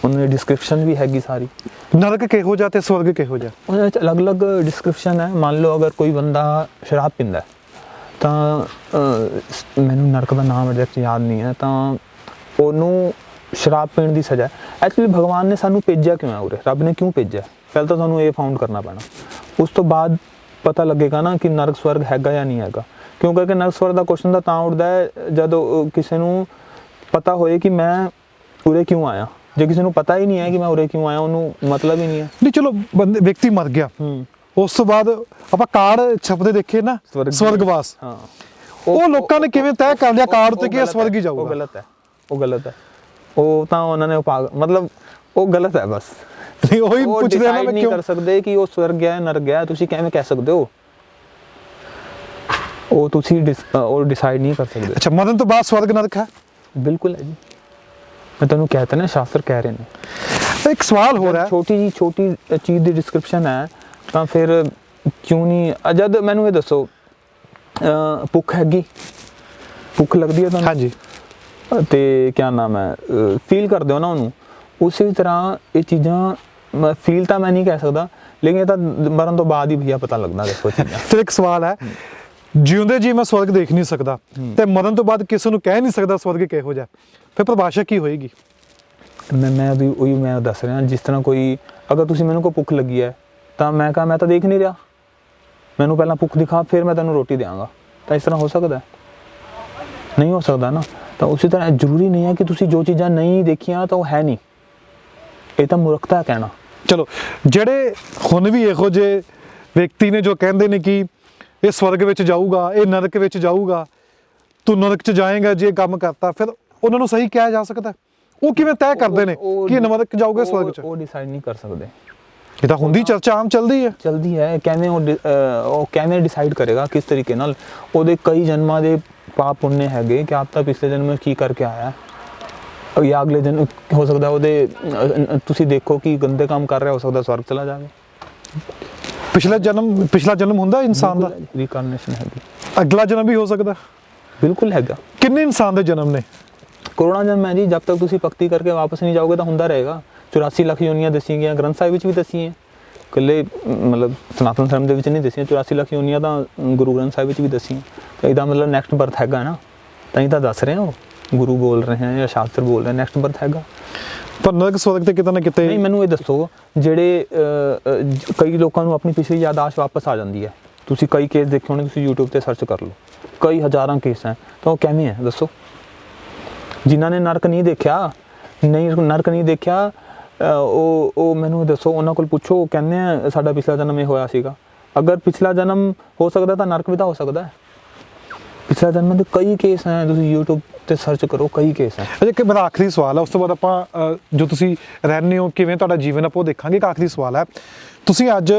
ਉਹਨਾਂ ਦੀ ਡਿਸਕ੍ਰਿਪਸ਼ਨ ਵੀ ਹੈਗੀ ਸਾਰੀ। ਨਰਕ ਕਿਹੋ ਜਿਹਾ ਤੇ ਸਵਰਗ ਕਿਹੋ ਜਿਹਾ? ਉਹਨਾਂ ਵਿੱਚ ਅਲੱਗ-ਅਲੱਗ ਡਿਸਕ੍ਰਿਪਸ਼ਨ ਹੈ। ਮੰਨ ਲਓ ਅਗਰ ਕੋਈ ਬੰਦਾ ਸ਼ਰਾਬ ਪੀਂਦਾ ਤਾਂ ਮੈਨੂੰ ਨਰਕ ਦਾ ਨਾਮ ਐਗਜ਼ੈਕਟ ਯਾਦ ਨਹੀਂ ਹੈ, ਤਾਂ ਉਹਨੂੰ ਸ਼ਰਾਬ ਪੀਣ ਦੀ ਸਜ਼ਾ। ਐਕਚੁਅਲੀ ਭਗਵਾਨ ਨੇ ਸਾਨੂੰ ਭੇਜਿਆ ਕਿਉਂ ਹੈ ਉਰੇ, ਰੱਬ ਨੇ ਕਿਉਂ ਭੇਜਿਆ, ਪਹਿਲਾਂ ਤਾਂ ਸਾਨੂੰ ਇਹ ਫਾਊਂਡ ਕਰਨਾ ਪੈਣਾ, ਉਸ ਤੋਂ ਬਾਅਦ ਪਤਾ ਲੱਗੇਗਾ ਨਾ ਕਿ ਨਰਕ ਸਵਰਗ ਹੈਗਾ ਜਾਂ ਨਹੀਂ ਹੈਗਾ। ਕਿਉਂ ਕਰਕੇ ਨਰਕ ਸਵਰਗ ਦਾ ਕੁਐਸਚਨ ਤਾਂ ਉੱਠਦਾ ਹੈ ਜਦੋਂ ਕਿਸੇ ਨੂੰ ਪਤਾ ਹੋਏ ਕਿ ਮੈਂ ਉਰੇ ਕਿਉਂ ਆਇਆ। ਜੇ ਕਿਸੇ ਨੂੰ ਪਤਾ ਹੀ ਨਹੀਂ ਹੈ ਕਿ ਮੈਂ ਉਰੇ ਕਿਉਂ ਆਇਆ, ਉਹਨੂੰ ਮਤਲਬ ਹੀ ਨਹੀਂ ਹੈ। ਨਹੀਂ ਚਲੋ ਵਿਅਕਤੀ ਮਰ ਗਿਆ, ਉਸ ਤੋਂ ਬਾਅਦ ਆਪਾਂ ਕਾਰਡ ਛਪਦੇ ਦੇਖੇ ਨਾ ਸਵਰਗਵਾਸ, ਹਾਂ, ਉਹ ਲੋਕਾਂ ਨੇ ਕਿਵੇਂ ਤੈਅ ਕਰ ਲਿਆ ਕਾਰਡ ਤੇ ਕਿ ਸਵਰਗ ਹੀ ਜਾਊਗਾ? ਉਹ ਗਲਤ ਹੈ, ਉਹ ਗਲਤ ਹੈ, ਉਹ ਤਾਂ ਉਹਨਾਂ ਨੇ ਮਤਲਬ ਉਹ ਗਲਤ ਹੈ ਬਸ। ਨਹੀਂ ਉਹੀ ਪੁੱਛਦੇ ਆ ਨਾ, ਮੈਂ ਨਹੀਂ ਕਰ ਸਕਦੇ ਕਿ ਉਹ ਸਵਰਗ ਗਿਆ ਨਰਕ ਗਿਆ, ਤੁਸੀਂ ਕਿਵੇਂ ਕਹਿ ਸਕਦੇ ਹੋ? ਉਹ ਤੁਸੀਂ ਉਹ ਡਿਸਾਈਡ ਨਹੀਂ ਕਰ ਸਕਦੇ। ਅੱਛਾ, ਮਰਨ ਤੋਂ ਬਾਅਦ ਸਵਰਗ ਨਰਕ ਹੈ? ਬਿਲਕੁਲ ਹੈ ਜੀ, ਮੈਂ ਤੁਹਾਨੂੰ ਕਹਿਤਾ ਨਾ, ਸ਼ਾਸਤਰ ਕਹਿ ਰਹੇ ਨੇ। ਇੱਕ ਸਵਾਲ ਹੋ ਰਿਹਾ, ਛੋਟੀ ਚੀਜ਼ ਦੀ ਡਿਸਕ੍ਰਿਪਸ਼ਨ ਹੈ ਤਾਂ ਫਿਰ ਕਿਉਂ ਨਹੀਂ? ਜਦ ਮੈਨੂੰ ਇਹ ਦੱਸੋ, ਭੁੱਖ ਹੈਗੀ, ਭੁੱਖ ਲੱਗਦੀ ਹੈ ਤੁਹਾਨੂੰ? ਹਾਂਜੀ। ਤੇ ਕਿਆ ਨਾਮ ਹੈ, ਫੀਲ ਕਰਦੇ ਹੋ ਨਾ ਉਹਨੂੰ, ਉਸੇ ਤਰ੍ਹਾਂ ਇਹ ਚੀਜ਼ਾਂ ਫੀਲ ਤਾਂ ਮੈਂ ਨਹੀਂ ਕਹਿ ਸਕਦਾ, ਲੇਕਿਨ ਇਹ ਤਾਂ ਮਰਨ ਤੋਂ ਬਾਅਦ ਹੀ ਭਈਆ ਪਤਾ ਲੱਗਦਾ। ਦੇਖੋ ਚੀਜ਼ਾਂ। ਫਿਰ ਇੱਕ ਸਵਾਲ ਹੈ, ਜਿਉਂਦੇ ਜੀ ਮੈਂ ਸਵਰਗ ਦੇਖ ਨਹੀਂ ਸਕਦਾ ਤੇ ਮਰਨ ਤੋਂ ਬਾਅਦ ਕਿਸੇ ਨੂੰ ਕਹਿ ਨਹੀਂ ਸਕਦਾ ਸਵਰਗ ਕਿਹੋ ਜਿਹਾ, ਫਿਰ ਪਰਿਭਾਸ਼ਾ ਕੀ ਹੋਏਗੀ? ਮੈਂ ਵੀ ਉਹੀ ਮੈਂ ਦੱਸ ਰਿਹਾ, ਜਿਸ ਤਰ੍ਹਾਂ ਕੋਈ ਅਗਰ ਤੁਸੀਂ ਮੈਨੂੰ ਕੋਈ ਭੁੱਖ ਲੱਗੀ ਹੈ ਤਾਂ ਮੈਂ ਕਹਾਂ ਮੈਂ ਤਾਂ ਦੇਖ ਨਹੀਂ ਰਿਹਾ, ਮੈਨੂੰ ਪਹਿਲਾਂ ਭੁੱਖ ਦਿਖਾ ਫਿਰ ਮੈਂ ਤੈਨੂੰ ਰੋਟੀ ਦੇਵਾਂਗਾ, ਤਾਂ ਇਸ ਤਰ੍ਹਾਂ ਹੋ ਸਕਦਾ? ਨਹੀਂ ਹੋ ਸਕਦਾ ਨਾ। ਤਾਂ ਉਸੇ ਤਰ੍ਹਾਂ ਜ਼ਰੂਰੀ ਨਹੀਂ ਹੈ ਕਿ ਤੁਸੀਂ ਜੋ ਚੀਜ਼ਾਂ ਨਹੀਂ ਦੇਖੀਆਂ ਤਾਂ ਉਹ ਹੈ ਨਹੀਂ, ਇਹ ਤਾਂ ਮੂਰਖਤਾ ਕਹਿਣਾ। ਚਲੋ, ਜਿਹੜੇ ਹੁਣ ਵੀ ਇਹੋ ਜਿਹੇ ਵਿਅਕਤੀ ਨੇ ਜੋ ਕਹਿੰਦੇ ਨੇ ਕਿ ਇਹ ਸਵਰਗ ਵਿੱਚ ਜਾਊਗਾ, ਇਹ ਨਰਕ ਵਿੱਚ ਜਾਊਗਾ, ਤੂੰ ਨਰਕ 'ਚ ਜਾਏਗਾ ਜੇ ਕੰਮ ਕਰਤਾ, ਫਿਰ ਉਹਨਾਂ ਨੂੰ ਸਹੀ ਕਿਹਾ ਜਾ ਸਕਦਾ? ਉਹ ਕਿਵੇਂ ਤੈਅ ਕਰਦੇ ਨੇ ਕਿ ਨਰਕ ਜਾਊਗਾ ਸਵਰਗ 'ਚ? ਉਹ ਡਿਸਾਈਡ ਨਹੀਂ ਕਰ ਸਕਦੇ। ਇਹ ਤਾਂ ਹੁੰਦੀ ਚਰਚਾ ਆਮ ਚੱਲਦੀ ਹੈ ਕਿਵੇਂ ਉਹ ਕਿਵੇਂ ਡਿਸਾਈਡ ਕਰੇਗਾ ਕਿਸ ਤਰੀਕੇ ਨਾਲ? ਉਹਦੇ ਕਈ ਜਨਮਾਂ ਦੇ ਪਾਪ ਪੁੰਨੇ ਹੈਗੇ ਕਿ ਆਪ ਤਾਂ ਪਿਛਲੇ ਜਨਮ ਵਿੱਚ ਕੀ ਕਰਕੇ ਆਇਆ, ਜਾਂ ਅਗਲੇ ਜਨਮ ਹੋ ਸਕਦਾ ਉਹਦੇ ਤੁਸੀਂ ਦੇਖੋ ਕਿ ਗੰਦੇ ਕੰਮ ਕਰ ਰਿਹਾ, ਹੋ ਸਕਦਾ ਸਵਰਗ ਚਲਾ ਜਾਵੇ। ਪਿਛਲਾ ਜਨਮ ਹੁੰਦਾ ਇਨਸਾਨ ਦਾ? ਰੀਕਾਰਨੇਸ਼ਨ ਹੈਗੀ, ਅਗਲਾ ਜਨਮ ਵੀ ਹੋ ਸਕਦਾ। ਬਿਲਕੁਲ ਹੈਗਾ। ਕਿੰਨੇ ਇਨਸਾਨ ਦੇ ਜਨਮ ਨੇ? ਕਰੋੜਾਂ ਜਨਮ ਹੈ ਜੀ, ਜਦ ਤੱਕ ਤੁਸੀਂ ਭਗਤੀ ਕਰਕੇ ਵਾਪਸ ਨਹੀਂ ਜਾਓਗੇ ਤਾਂ ਹੁੰਦਾ ਰਹੇਗਾ। 84 ਲੱਖ ਯੋਨੀਆਂ ਦੱਸੀਆਂ ਗਈਆਂ, ਗ੍ਰੰਥ ਸਾਹਿਬ ਵਿੱਚ ਵੀ ਦੱਸੀਆਂ, ਇਕੱਲੇ ਮਤਲਬ ਸਨਾਤਨ ਧਰਮ ਦੇ ਵਿੱਚ ਨਹੀਂ ਦੱਸੀਆਂ। 84 ਲੱਖ ਯੋਨੀਆਂ ਤਾਂ ਗੁਰੂ ਗ੍ਰੰਥ ਸਾਹਿਬ ਵਿੱਚ ਵੀ ਦੱਸੀਆਂ। ਤਾਂ ਇਹਦਾ ਮਤਲਬ ਨੈਕਸਟ ਬਰਥ ਹੈਗਾ ਨਾ, ਤਾਂ ਹੀ ਤਾਂ ਦੱਸ ਰਹੇ ਹੋ, ਗੁਰੂ ਬੋਲ ਰਹੇ ਹੈ ਜਾਂ ਸ਼ਾਸਤਰ ਬੋਲ ਰਹੇ, ਨੈਕਸਟ ਬਰਥ ਹੈਗਾ। ਪਰ ਨਰਕ ਸਵਰਗ ਤੇ ਕਿਤੇ ਨਾ ਕਿਤੇ ਨਹੀਂ, ਮੈਨੂੰ ਇਹ ਦੱਸੋ, ਜਿਹੜੇ ਕਈ ਲੋਕਾਂ ਨੂੰ ਆਪਣੀ ਪਿਛਲੀ ਯਾਦਾਸ਼ਤ ਵਾਪਸ ਆ ਜਾਂਦੀ ਹੈ। ਤੁਸੀਂ ਕਈ ਕੇਸ ਦੇਖੇ ਹੋਣੇ, ਤੁਸੀਂ YouTube ਤੇ ਸਰਚ ਕਰ ਲਓ, ਕਈ ਹਜ਼ਾਰਾਂ ਕੇਸ ਹੈ, ਤਾਂ ਉਹ ਕਿਵੇਂ ਹੈ ਦੱਸੋ? ਜਿਨ੍ਹਾਂ ਨੇ ਨਰਕ ਨਹੀਂ ਦੇਖਿਆ, ਨਰਕ ਨਹੀਂ ਦੇਖਿਆ, ਉਹ ਮੈਨੂੰ ਦੱਸੋ, ਉਹਨਾਂ ਕੋਲ ਪੁੱਛੋ, ਉਹ ਕਹਿੰਦੇ ਆ ਸਾਡਾ ਪਿਛਲਾ ਜਨਮ ਇਹ ਹੋਇਆ ਸੀਗਾ। ਅਗਰ ਪਿਛਲਾ ਜਨਮ ਹੋ ਸਕਦਾ ਤਾਂ ਨਰਕ ਵੀ ਤਾਂ ਹੋ ਸਕਦਾ ਹੈ। ਪਿਛਲਾ ਜਨਮ ਦੇ ਕਈ ਕੇਸ ਹੈ, ਤੁਸੀਂ YouTube ਤੇ ਸਰਚ ਕਰੋ, ਕਈ ਕੇਸ ਹੈ। ਅਜੇ ਕਿ ਮੇਰਾ ਆਖਰੀ ਸਵਾਲ ਹੈ, ਉਸ ਤੋਂ ਬਾਅਦ ਆਪਾਂ ਜੋ ਤੁਸੀਂ ਰਹਿੰਦੇ ਹੋ, ਕਿਵੇਂ ਤੁਹਾਡਾ ਜੀਵਨ ਆਪਾਂ ਉਹ ਦੇਖਾਂਗੇ। ਇੱਕ ਆਖਰੀ ਸਵਾਲ ਹੈ, ਤੁਸੀਂ ਅੱਜ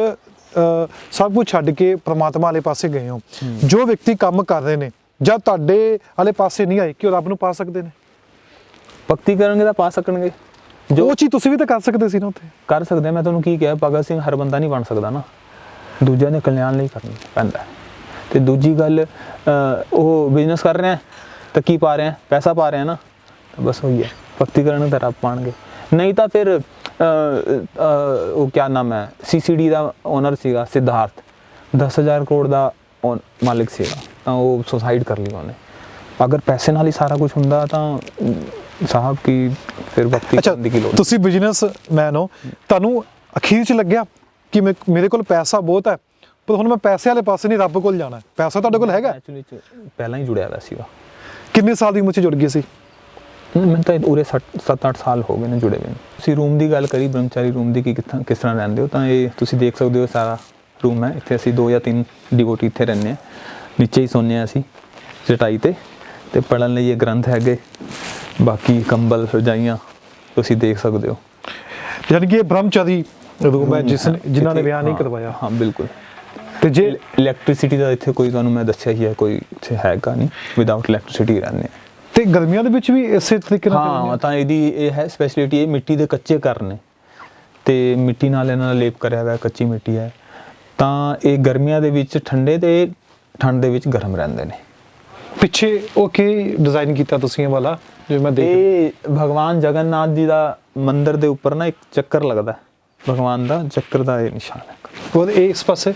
ਸਭ ਕੁਝ ਛੱਡ ਕੇ ਪ੍ਰਮਾਤਮਾ ਵਾਲੇ ਪਾਸੇ ਗਏ ਹੋ। ਜੋ ਵਿਅਕਤੀ ਕੰਮ ਕਰ ਰਹੇ ਨੇ ਜਾਂ ਤੁਹਾਡੇ ਵਾਲੇ ਪਾਸੇ ਨਹੀਂ ਆਏ, ਕਿ ਉਹ ਰੱਬ ਨੂੰ ਪਾ ਸਕਦੇ ਨੇ? ਭਗਤੀ ਕਰਨਗੇ ਤਾਂ ਪਾ ਸਕਣਗੇ। ਉਹ ਚੀਜ਼ ਤੁਸੀਂ ਵੀ ਤਾਂ ਕਰ ਸਕਦੇ ਸੀ ਨਾ ਉੱਥੇ। ਕਰ ਸਕਦੇ। ਮੈਂ ਤੁਹਾਨੂੰ ਕੀ ਕਿਹਾ, ਭਗਤ ਸਿੰਘ ਹਰ ਬੰਦਾ ਨਹੀਂ ਬਣ ਸਕਦਾ ਨਾ, ਦੂਜਿਆਂ ਦੇ ਕਲਿਆਣ ਲਈ ਕਰਨਾ ਪੈਂਦਾ। ਤੇ ਦੂਜੀ ਗੱਲ, ਉਹ ਬਿਜ਼ਨਸ ਕਰ ਰਹੇ ਹੈ ਤਾਂ ਕੀ ਪਾ ਰਹੇ ਹੈ? ਪੈਸਾ ਪਾ ਰਹੇ ਹੈ ਨਾ, ਤਾਂ ਬਸ ਉਹੀ ਹੈ, ਭਗਤੀ ਕਰਨ ਤਾਂ ਰੱਬ ਪਾਣਗੇ। ਨਹੀਂ ਤਾਂ ਫਿਰ ਉਹ ਕਿਆ ਨਾਮ ਹੈ, CCD ਦਾ ਓਨਰ ਸੀਗਾ ਸਿਧਾਰਥ, 10,000 ਕਰੋੜ ਦਾ ਮਾਲਿਕ ਸੀਗਾ, ਤਾਂ ਉਹ ਸੁਸਾਈਡ ਕਰ ਲਈ ਉਹਨੇ। ਅਗਰ ਪੈਸੇ ਨਾਲ ਹੀ ਸਾਰਾ ਕੁਝ ਹੁੰਦਾ ਤਾਂ ਸਾਹਿਬ ਕੀ ਫਿਰ ਭਗਤੀ ਕਰਨ ਦੀ ਕੀ ਲੋੜ? ਤੁਸੀਂ ਬਿਜ਼ਨਸਮੈਨ ਹੋ, ਤੁਹਾਨੂੰ ਅਖੀਰ 'ਚ ਲੱਗਿਆ ਕਿ ਮੇਰੇ ਕੋਲ ਪੈਸਾ ਬਹੁਤ ਹੈ, ਪਰ ਹੁਣ ਮੈਂ ਪੈਸੇ ਵਾਲੇ ਪਾਸੇ ਨਹੀਂ, ਰੱਬ ਕੋਲ ਜਾਣਾ। ਪੈਸਾ ਤੁਹਾਡੇ ਕੋਲ ਹੈਗਾ? ਐਕਚੁਅਲੀ ਪਹਿਲਾਂ ਹੀ ਜੁੜਿਆ ਹੋਇਆ ਸੀਗਾ। ਕਿੰਨੇ ਸਾਲ ਦੀ ਉਮਰ 'ਚ ਜੁੜ ਗਏ ਸੀ? ਮੈਨੂੰ ਤਾਂ ਉਰੇ 7-8 ਸਾਲ ਹੋ ਗਏ ਨੇ ਜੁੜੇ ਹੋਏ। ਤੁਸੀਂ ਰੂਮ ਦੀ ਗੱਲ ਕਰੀ, ਬ੍ਰਹਮਚਾਰੀ ਰੂਮ ਦੀ, ਕਿਸ ਤਰ੍ਹਾਂ ਰਹਿੰਦੇ ਹੋ, ਤਾਂ ਇਹ ਤੁਸੀਂ ਦੇਖ ਸਕਦੇ ਹੋ, ਸਾਰਾ ਰੂਮ ਹੈ। ਇੱਥੇ ਅਸੀਂ 2 ਜਾਂ 3 ਡਿਵੋਟੀ ਇੱਥੇ ਰਹਿੰਦੇ ਹਾਂ, ਨੀਚੇ ਹੀ ਸੌਂਦੇ ਹਾਂ ਅਸੀਂ ਚਟਾਈ ਤੇ ਪੜ੍ਹਨ ਲਈ ਇਹ ਗ੍ਰੰਥ ਹੈਗੇ, ਬਾਕੀ ਕੰਬਲ ਰਜਾਈਆਂ ਤੁਸੀਂ ਦੇਖ ਸਕਦੇ ਹੋ। ਯਾਨੀ ਕਿ ਇਹ ਬ੍ਰਹਮਚਾਰੀ ਰੂਮ ਹੈ ਜਿਨ੍ਹਾਂ ਨੇ ਵਿਆਹ ਨਹੀਂ ਕਰਵਾਇਆ। ਹਾਂ ਬਿਲਕੁਲ। ਤੇ ਜੇ ਇਲੈਕਟ੍ਰਿਸਿਟੀ ਦਾ ਇੱਥੇ ਕੋਈ, ਤੁਹਾਨੂੰ ਮੈਂ ਦੱਸਿਆ ਹੀ ਹੈ, ਕੋਈ ਇੱਥੇ ਹੈਗਾ ਨਹੀਂ, ਵਿਦਆਊਟ ਇਲੈਕਟ੍ਰਿਸਿਟੀ ਰਹਿੰਦੇ ਆ। ਤੇ ਗਰਮੀਆਂ ਦੇ ਵਿੱਚ ਵੀ ਇਸੇ ਤਰੀਕੇ ਨਾਲ? ਹਾਂ, ਤਾਂ ਇਹਦੀ ਇਹ ਹੈ ਸਪੈਸ਼ਲਿਟੀ, ਇਹ ਮਿੱਟੀ ਦੇ ਕੱਚੇ ਘਰ ਨੇ ਤੇ ਮਿੱਟੀ ਨਾਲ ਇਹਨਾਂ ਦਾ ਲੇਪ ਕਰਿਆ ਹੋਇਆ, ਕੱਚੀ ਮਿੱਟੀ ਹੈ, ਤਾਂ ਇਹ ਗਰਮੀਆਂ ਦੇ ਵਿੱਚ ਠੰਡੇ ਤੇ ਠੰਡ ਦੇ ਵਿੱਚ ਗਰਮ ਰਹਿੰਦੇ ਨੇ। ਪਿੱਛੇ ਉਹ ਕੀ ਡਿਜ਼ਾਈਨ ਕੀਤਾ ਤੁਸੀਂ ਇਹ ਵਾਲਾ ਜੋ ਮੈਂ ਦੇਖ? ਇਹ ਭਗਵਾਨ ਜਗਨਨਾਥ ਜੀ ਦਾ ਮੰਦਿਰ ਦੇ ਉੱਪਰ ਨਾ ਇੱਕ ਚੱਕਰ ਲੱਗਦਾ, ਭਗਵਾਨ ਦਾ ਚੱਕਰ ਦਾ ਇਹ ਨਿਸ਼ਾਨ ਹੈ। ਉਹ ਇਸ ਪਾਸੇ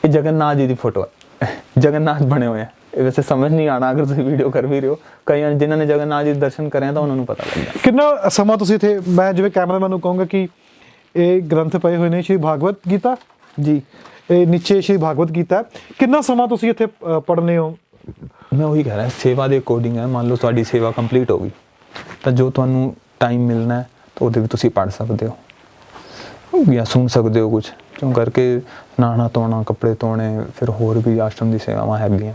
ਇਹ ਜਗਨਨਾਥ ਜੀ ਦੀ ਫੋਟੋ ਹੈ, ਜਗਨਨਾਥ ਬਣੇ ਹੋਏ ਹੈ। ਇਹ ਵੈਸੇ ਸਮਝ ਨਹੀਂ ਆਣਾ ਅਗਰ ਤੁਸੀਂ ਵੀਡੀਓ ਕਰ ਵੀ ਰਹੇ ਹੋ, ਕਈਆਂ ਜਿਨ੍ਹਾਂ ਨੇ ਜਗਨਨਾਥ ਜੀ ਦੇ ਦਰਸ਼ਨ ਕਰੇ ਤਾਂ ਉਹਨਾਂ ਨੂੰ ਪਤਾ ਲੱਗਦਾ। ਕਿੰਨਾ ਸਮਾਂ ਤੁਸੀਂ ਇੱਥੇ, ਮੈਂ ਜਿਵੇਂ ਕੈਮਰਾਮੈਨ ਨੂੰ ਕਹੂੰਗਾ ਕਿ ਇਹ ਗ੍ਰੰਥ ਪਏ ਹੋਏ ਨੇ, ਸ਼੍ਰੀ ਭਾਗਵਤ ਗੀਤਾ ਜੀ, ਇਹ ਨੀਚੇ ਸ਼੍ਰੀ ਭਾਗਵਤ ਗੀਤਾ, ਕਿੰਨਾ ਸਮਾਂ ਤੁਸੀਂ ਇੱਥੇ ਪੜ੍ਹਨੇ ਹੋ? ਮੈਂ ਉਹੀ ਕਹਿ ਰਿਹਾ, ਸੇਵਾ ਦੇ ਅਕੋਰਡਿੰਗ ਹੈ। ਮੰਨ ਲਓ ਤੁਹਾਡੀ ਸੇਵਾ ਕੰਪਲੀਟ ਹੋ ਗਈ, ਤਾਂ ਜੋ ਤੁਹਾਨੂੰ ਟਾਈਮ ਮਿਲਣਾ ਹੈ ਤਾਂ ਉਹਦੇ ਵਿੱਚ ਤੁਸੀਂ ਪੜ੍ਹ ਸਕਦੇ ਹੋ ਜਾਂ ਸੁਣ ਸਕਦੇ ਹੋ ਕੁਝ, ਕਿਉਂ ਕਰਕੇ ਨਹਾਉਣਾ ਧੋਣਾ, ਕੱਪੜੇ ਧੋਣੇ, ਫਿਰ ਹੋਰ ਵੀ ਆਸ਼ਰਮ ਦੀ ਸੇਵਾਵਾਂ ਹੈਗੀਆਂ,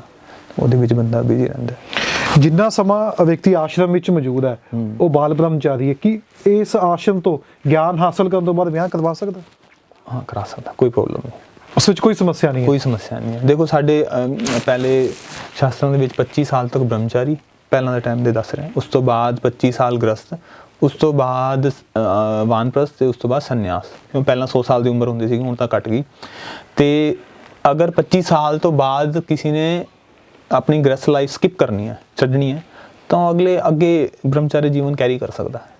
ਉਹਦੇ ਵਿੱਚ ਬੰਦਾ ਬਿਜ਼ੀ ਰਹਿੰਦਾ। ਜਿੰਨਾ ਸਮਾਂ ਵਿਅਕਤੀ ਆਸ਼ਰਮ ਵਿੱਚ ਮੌਜੂਦ ਹੈ ਉਹ ਬਾਲ ਬ੍ਰਹਮਚਾਰੀ ਹੈ, ਕਿ ਇਸ ਆਸ਼ਰਮ ਤੋਂ ਗਿਆਨ ਹਾਸਲ ਕਰਨ ਤੋਂ ਬਾਅਦ ਵਿਆਹ ਕਰਵਾ ਸਕਦਾ? ਹਾਂ, ਕਰਾ ਸਕਦਾ, ਕੋਈ ਪ੍ਰੋਬਲਮ ਨਹੀਂ, ਉਸ ਵਿੱਚ ਕੋਈ ਸਮੱਸਿਆ ਨਹੀਂ ਹੈ? ਕੋਈ ਸਮੱਸਿਆ ਨਹੀਂ ਹੈ। ਦੇਖੋ ਸਾਡੇ ਪਹਿਲੇ ਸ਼ਾਸਤਰਾਂ ਦੇ ਵਿੱਚ 25 ਸਾਲ ਤੱਕ ਬ੍ਰਹਮਚਾਰੀ ਪਹਿਲਾਂ ਦੇ ਟਾਈਮ ਦੇ ਦੱਸ ਰਹੇ, ਉਸ ਤੋਂ ਬਾਅਦ 25 ਸਾਲ ਗ੍ਰਸਤ, ਉਸ ਤੋਂ ਬਾਅਦ ਵਾਨਪ੍ਰਸਥ ਤੇ ਉਸ ਤੋਂ ਬਾਅਦ ਸੰਨਿਆਸ। ਕਿਉਂ ਪਹਿਲਾਂ 100 ਸਾਲ ਦੀ ਉਮਰ ਹੁੰਦੀ ਸੀ, ਹੁਣ ਤਾਂ ਘਟ ਗਈ। ਤੇ ਅਗਰ 25 ਸਾਲ ਤੋਂ ਬਾਅਦ ਕਿਸੇ ਨੇ ਆਪਣੀ ਗ੍ਰਸਤ ਲਾਈਫ ਸਕਿਪ ਕਰਨੀ ਹੈ, ਛੱਡਣੀ ਹੈ, ਤਾਂ ਅੱਗੇ ਬ੍ਰਹਮਚਾਰੀ ਜੀਵਨ ਕੈਰੀ ਕਰ ਸਕਦਾ ਹੈ।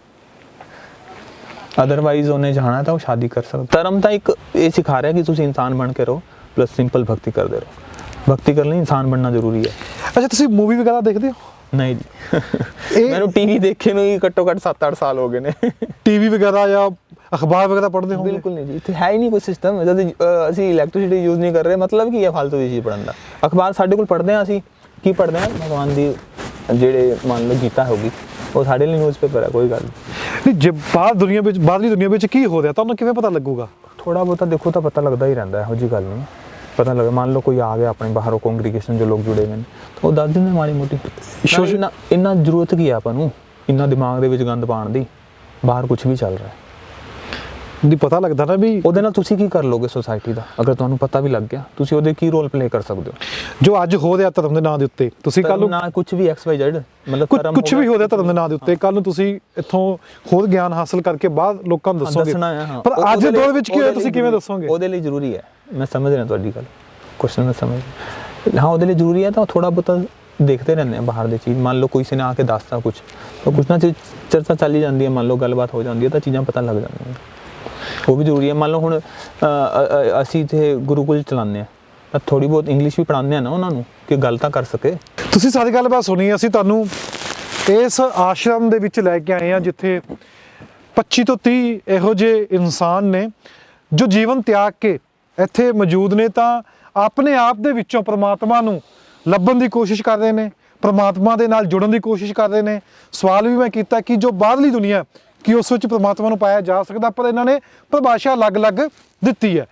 ਅਦਰਵਾਈਜ਼ ਉਹਨੇ ਜਾਣਾ ਤਾਂ ਉਹ ਸ਼ਾਦੀ ਕਰ ਸਕਦਾ। ਧਰਮ ਤਾਂ ਇੱਕ ਇਹ ਸਿਖਾ ਰਿਹਾ ਕਿ ਤੁਸੀਂ ਇਨਸਾਨ ਬਣ ਕੇ ਰਹੋ, ਪਲੱਸ ਸਿੰਪਲ ਭਗਤੀ ਕਰਦੇ ਰਹੋ। ਭਗਤੀ ਕਰਨ ਲਈ ਇਨਸਾਨ ਬਣਨਾ ਜ਼ਰੂਰੀ ਹੈ। ਅੱਛਾ, ਤੁਸੀਂ ਮੂਵੀ ਵਗੈਰਾ ਦੇਖਦੇ ਹੋ? ਨਹੀਂ ਜੀ, ਮੈਨੂੰ ਟੀਵੀ ਦੇਖੇ ਨੂੰ ਹੀ ਘੱਟੋ ਘੱਟ 7-8 ਸਾਲ ਹੋ ਗਏ ਨੇ। ਟੀਵੀ ਵਗੈਰਾ ਜਾਂ ਅਖਬਾਰ ਵਗੈਰਾ ਪੜ੍ਹਦੇ ਹੋ? ਬਿਲਕੁਲ ਨਹੀਂ ਜੀ, ਇੱਥੇ ਹੈ ਹੀ ਨਹੀਂ ਕੋਈ ਸਿਸਟਮ। ਜਦ ਅਸੀਂ ਇਲੈਕਟ੍ਰਿਸਿਟੀ ਯੂਜ਼ ਨਹੀਂ ਕਰ ਰਹੇ, ਮਤਲਬ ਕੀ ਹੈ ਫालतू ਦੀ ਚੀਜ਼ ਪੜ੍ਹਨ ਦਾ? ਅਖਬਾਰ ਸਾਡੇ ਕੋਲ ਪੜ੍ਹਦੇ ਹਾਂ, ਅਸੀਂ ਕੀ ਪੜ੍ਹਦੇ ਹਾਂ? ਭਗਵਾਨ ਦੀ ਜਿਹੜੇ ਮੰਨ ਲਓ ਗੀਤਾ ਹੋਗੀ, ਉਹ ਸਾਡੇ ਲਈ ਨਿਊਜ਼ਪੇਪਰ ਹੈ, ਕੋਈ ਗੱਲ ਨਹੀਂ। ਜੇ ਬਾਹਰਲੀ ਦੁਨੀਆ ਵਿੱਚ ਕੀ ਹੋ ਰਿਹਾ ਤੁਹਾਨੂੰ ਕਿਵੇਂ ਪਤਾ ਲੱਗੂਗਾ? ਥੋੜਾ ਬਹੁਤਾ ਦੇਖੋ ਤਾਂ ਪਤਾ ਲੱਗਦਾ ਹੀ ਰਹਿੰਦਾ, ਇਹੋ ਜਿਹੀ ਗੱਲ ਨਹੀਂ। ਪਤਾ ਲੱਗਾ, ਮੰਨ ਲਓ ਕੋਈ ਆ ਗਿਆ ਆਪਣੇ ਬਾਹਰੋਂ ਕੰਗਰੀਗੇਸ਼ਨ ਜੋ ਲੋਕ ਜੁੜੇ ਹੋਏ ਨੇ, ਤਾਂ ਉਹ ਦੱਸ ਦਿੰਦੇ ਮਾੜੀ ਮੋਟੀ। ਇੰਨਾ ਜ਼ਰੂਰਤ ਕੀ ਹੈ ਆਪਾਂ ਨੂੰ ਇੰਨਾ ਦਿਮਾਗ ਦੇ ਵਿੱਚ ਗੰਦ ਪਾਉਣ ਦੀ? ਬਾਹਰ ਕੁਝ ਵੀ ਚੱਲ ਰਿਹਾ ਨਹੀਂ ਪਤਾ ਲੱਗਦਾ ਨਾ ਵੀ ਉਹਦੇ ਨਾਲ ਤੁਸੀਂ ਕੀ ਕਰ ਲੋਗੇ ਸੋਸਾਇਟੀ ਦਾ। ਅਗਰ ਤੁਹਾਨੂੰ ਪਤਾ ਵੀ ਲੱਗ ਗਿਆ, ਤੁਸੀਂ ਉਹਦੇ ਕੀ ਰੋਲ ਪਲੇ ਕਰ ਸਕਦੇ ਹੋ? ਜੋ ਅੱਜ ਹੋ ਰਿਹਾ ਧਰਮ ਦੇ ਨਾਂ ਦੇ ਉੱਤੇ, ਤੁਸੀਂ ਕੱਲ ਨੂੰ ਨਾ ਕੁਝ ਵੀ XYZ ਮਤਲਬ ਕੁਝ ਵੀ ਹੋ ਰਿਹਾ ਧਰਮ ਦੇ ਨਾਂ ਦੇ ਉੱਤੇ, ਕੱਲ ਨੂੰ ਤੁਸੀਂ ਇੱਥੋਂ ਹੋਰ ਗਿਆਨ ਹਾਸਲ ਕਰਕੇ ਬਾਅਦ ਲੋਕਾਂ ਨੂੰ ਦੱਸੋਗੇ, ਪਰ ਅੱਜ ਦੇ ਦੌਰ ਵਿੱਚ ਕੀ ਹੋਇਆ ਤੁਸੀਂ ਕਿਵੇਂ ਦੱਸੋਗੇ? ਉਹਦੇ ਲਈ ਜ਼ਰੂਰੀ ਹੈ, ਮੈਂ ਸਮਝ ਰਿਹਾ ਤੁਹਾਡੀ ਗੱਲ, ਕੁਐਸਚਨ ਮੈਂ ਸਮਝ। ਹਾਂ, ਉਹਦੇ ਲਈ ਜ਼ਰੂਰੀ ਹੈ ਤਾਂ ਥੋੜਾ ਬਹੁਤਾ ਦੇਖਦੇ ਰਹਿੰਦੇ ਆ ਬਾਹਰ ਦੀ ਚੀਜ਼। ਮੰਨ ਲਓ ਕਿਸੇ ਨੇ ਆ ਕੇ ਦੱਸਤਾ ਕੁਝ, ਤਾਂ ਕੁਛ ਨਾ ਚੀਜ਼ ਚਰਚਾ ਚੱਲੀ ਜਾਂਦੀ ਹੈ, ਮੰਨ ਲਓ ਗੱਲਬਾਤ ਹੋ ਜਾਂਦੀ ਹੈ, ਤਾਂ ਚੀਜ਼ਾਂ ਪਤਾ ਲੱਗ ਜਾਂਦੀਆਂ। ਉਹ ਵੀ ਜ਼ਰੂਰੀ ਹੈ। ਮੰਨ ਲਓ ਹੁਣ ਅਸੀਂ ਇੱਥੇ ਗੁਰੂਕੁਲ ਚਲਾਉਂਦੇ ਹਾਂ, ਤਾਂ ਥੋੜ੍ਹੀ ਬਹੁਤ ਇੰਗਲਿਸ਼ ਵੀ ਪੜ੍ਹਾਉਂਦੇ ਆ ਨਾ ਉਹਨਾਂ ਨੂੰ, ਕਿ ਗੱਲ ਤਾਂ ਕਰ ਸਕੇ। ਤੁਸੀਂ ਸਾਰੀ ਗੱਲਬਾਤ ਸੁਣੀ। ਅਸੀਂ ਤੁਹਾਨੂੰ ਇਸ ਆਸ਼ਰਮ ਦੇ ਵਿੱਚ ਲੈ ਕੇ ਆਏ ਹਾਂ ਜਿੱਥੇ 25 ਤੋਂ 30 ਇਹੋ ਜਿਹੇ ਇਨਸਾਨ ਨੇ ਜੋ ਜੀਵਨ ਤਿਆਗ ਕੇ ਇੱਥੇ ਮੌਜੂਦ ਨੇ, ਤਾਂ ਆਪਣੇ ਆਪ ਦੇ ਵਿੱਚੋਂ ਪ੍ਰਮਾਤਮਾ ਨੂੰ ਲੱਭਣ ਦੀ ਕੋਸ਼ਿਸ਼ ਕਰ ਰਹੇ ਨੇ, ਪ੍ਰਮਾਤਮਾ ਦੇ ਨਾਲ ਜੁੜਨ ਦੀ ਕੋਸ਼ਿਸ਼ ਕਰ ਰਹੇ ਨੇ। ਸਵਾਲ ਵੀ ਮੈਂ ਕੀਤਾ ਕਿ ਜੋ ਬਾਹਰਲੀ ਦੁਨੀਆ, ਕਿ ਉਸ ਵਿੱਚ ਪ੍ਰਮਾਤਮਾ ਨੂੰ ਪਾਇਆ ਜਾ ਸਕਦਾ, ਪਰ ਇਹਨਾਂ ਨੇ ਪਰਿਭਾਸ਼ਾ ਅਲੱਗ-ਅਲੱਗ ਦਿੱਤੀ ਹੈ।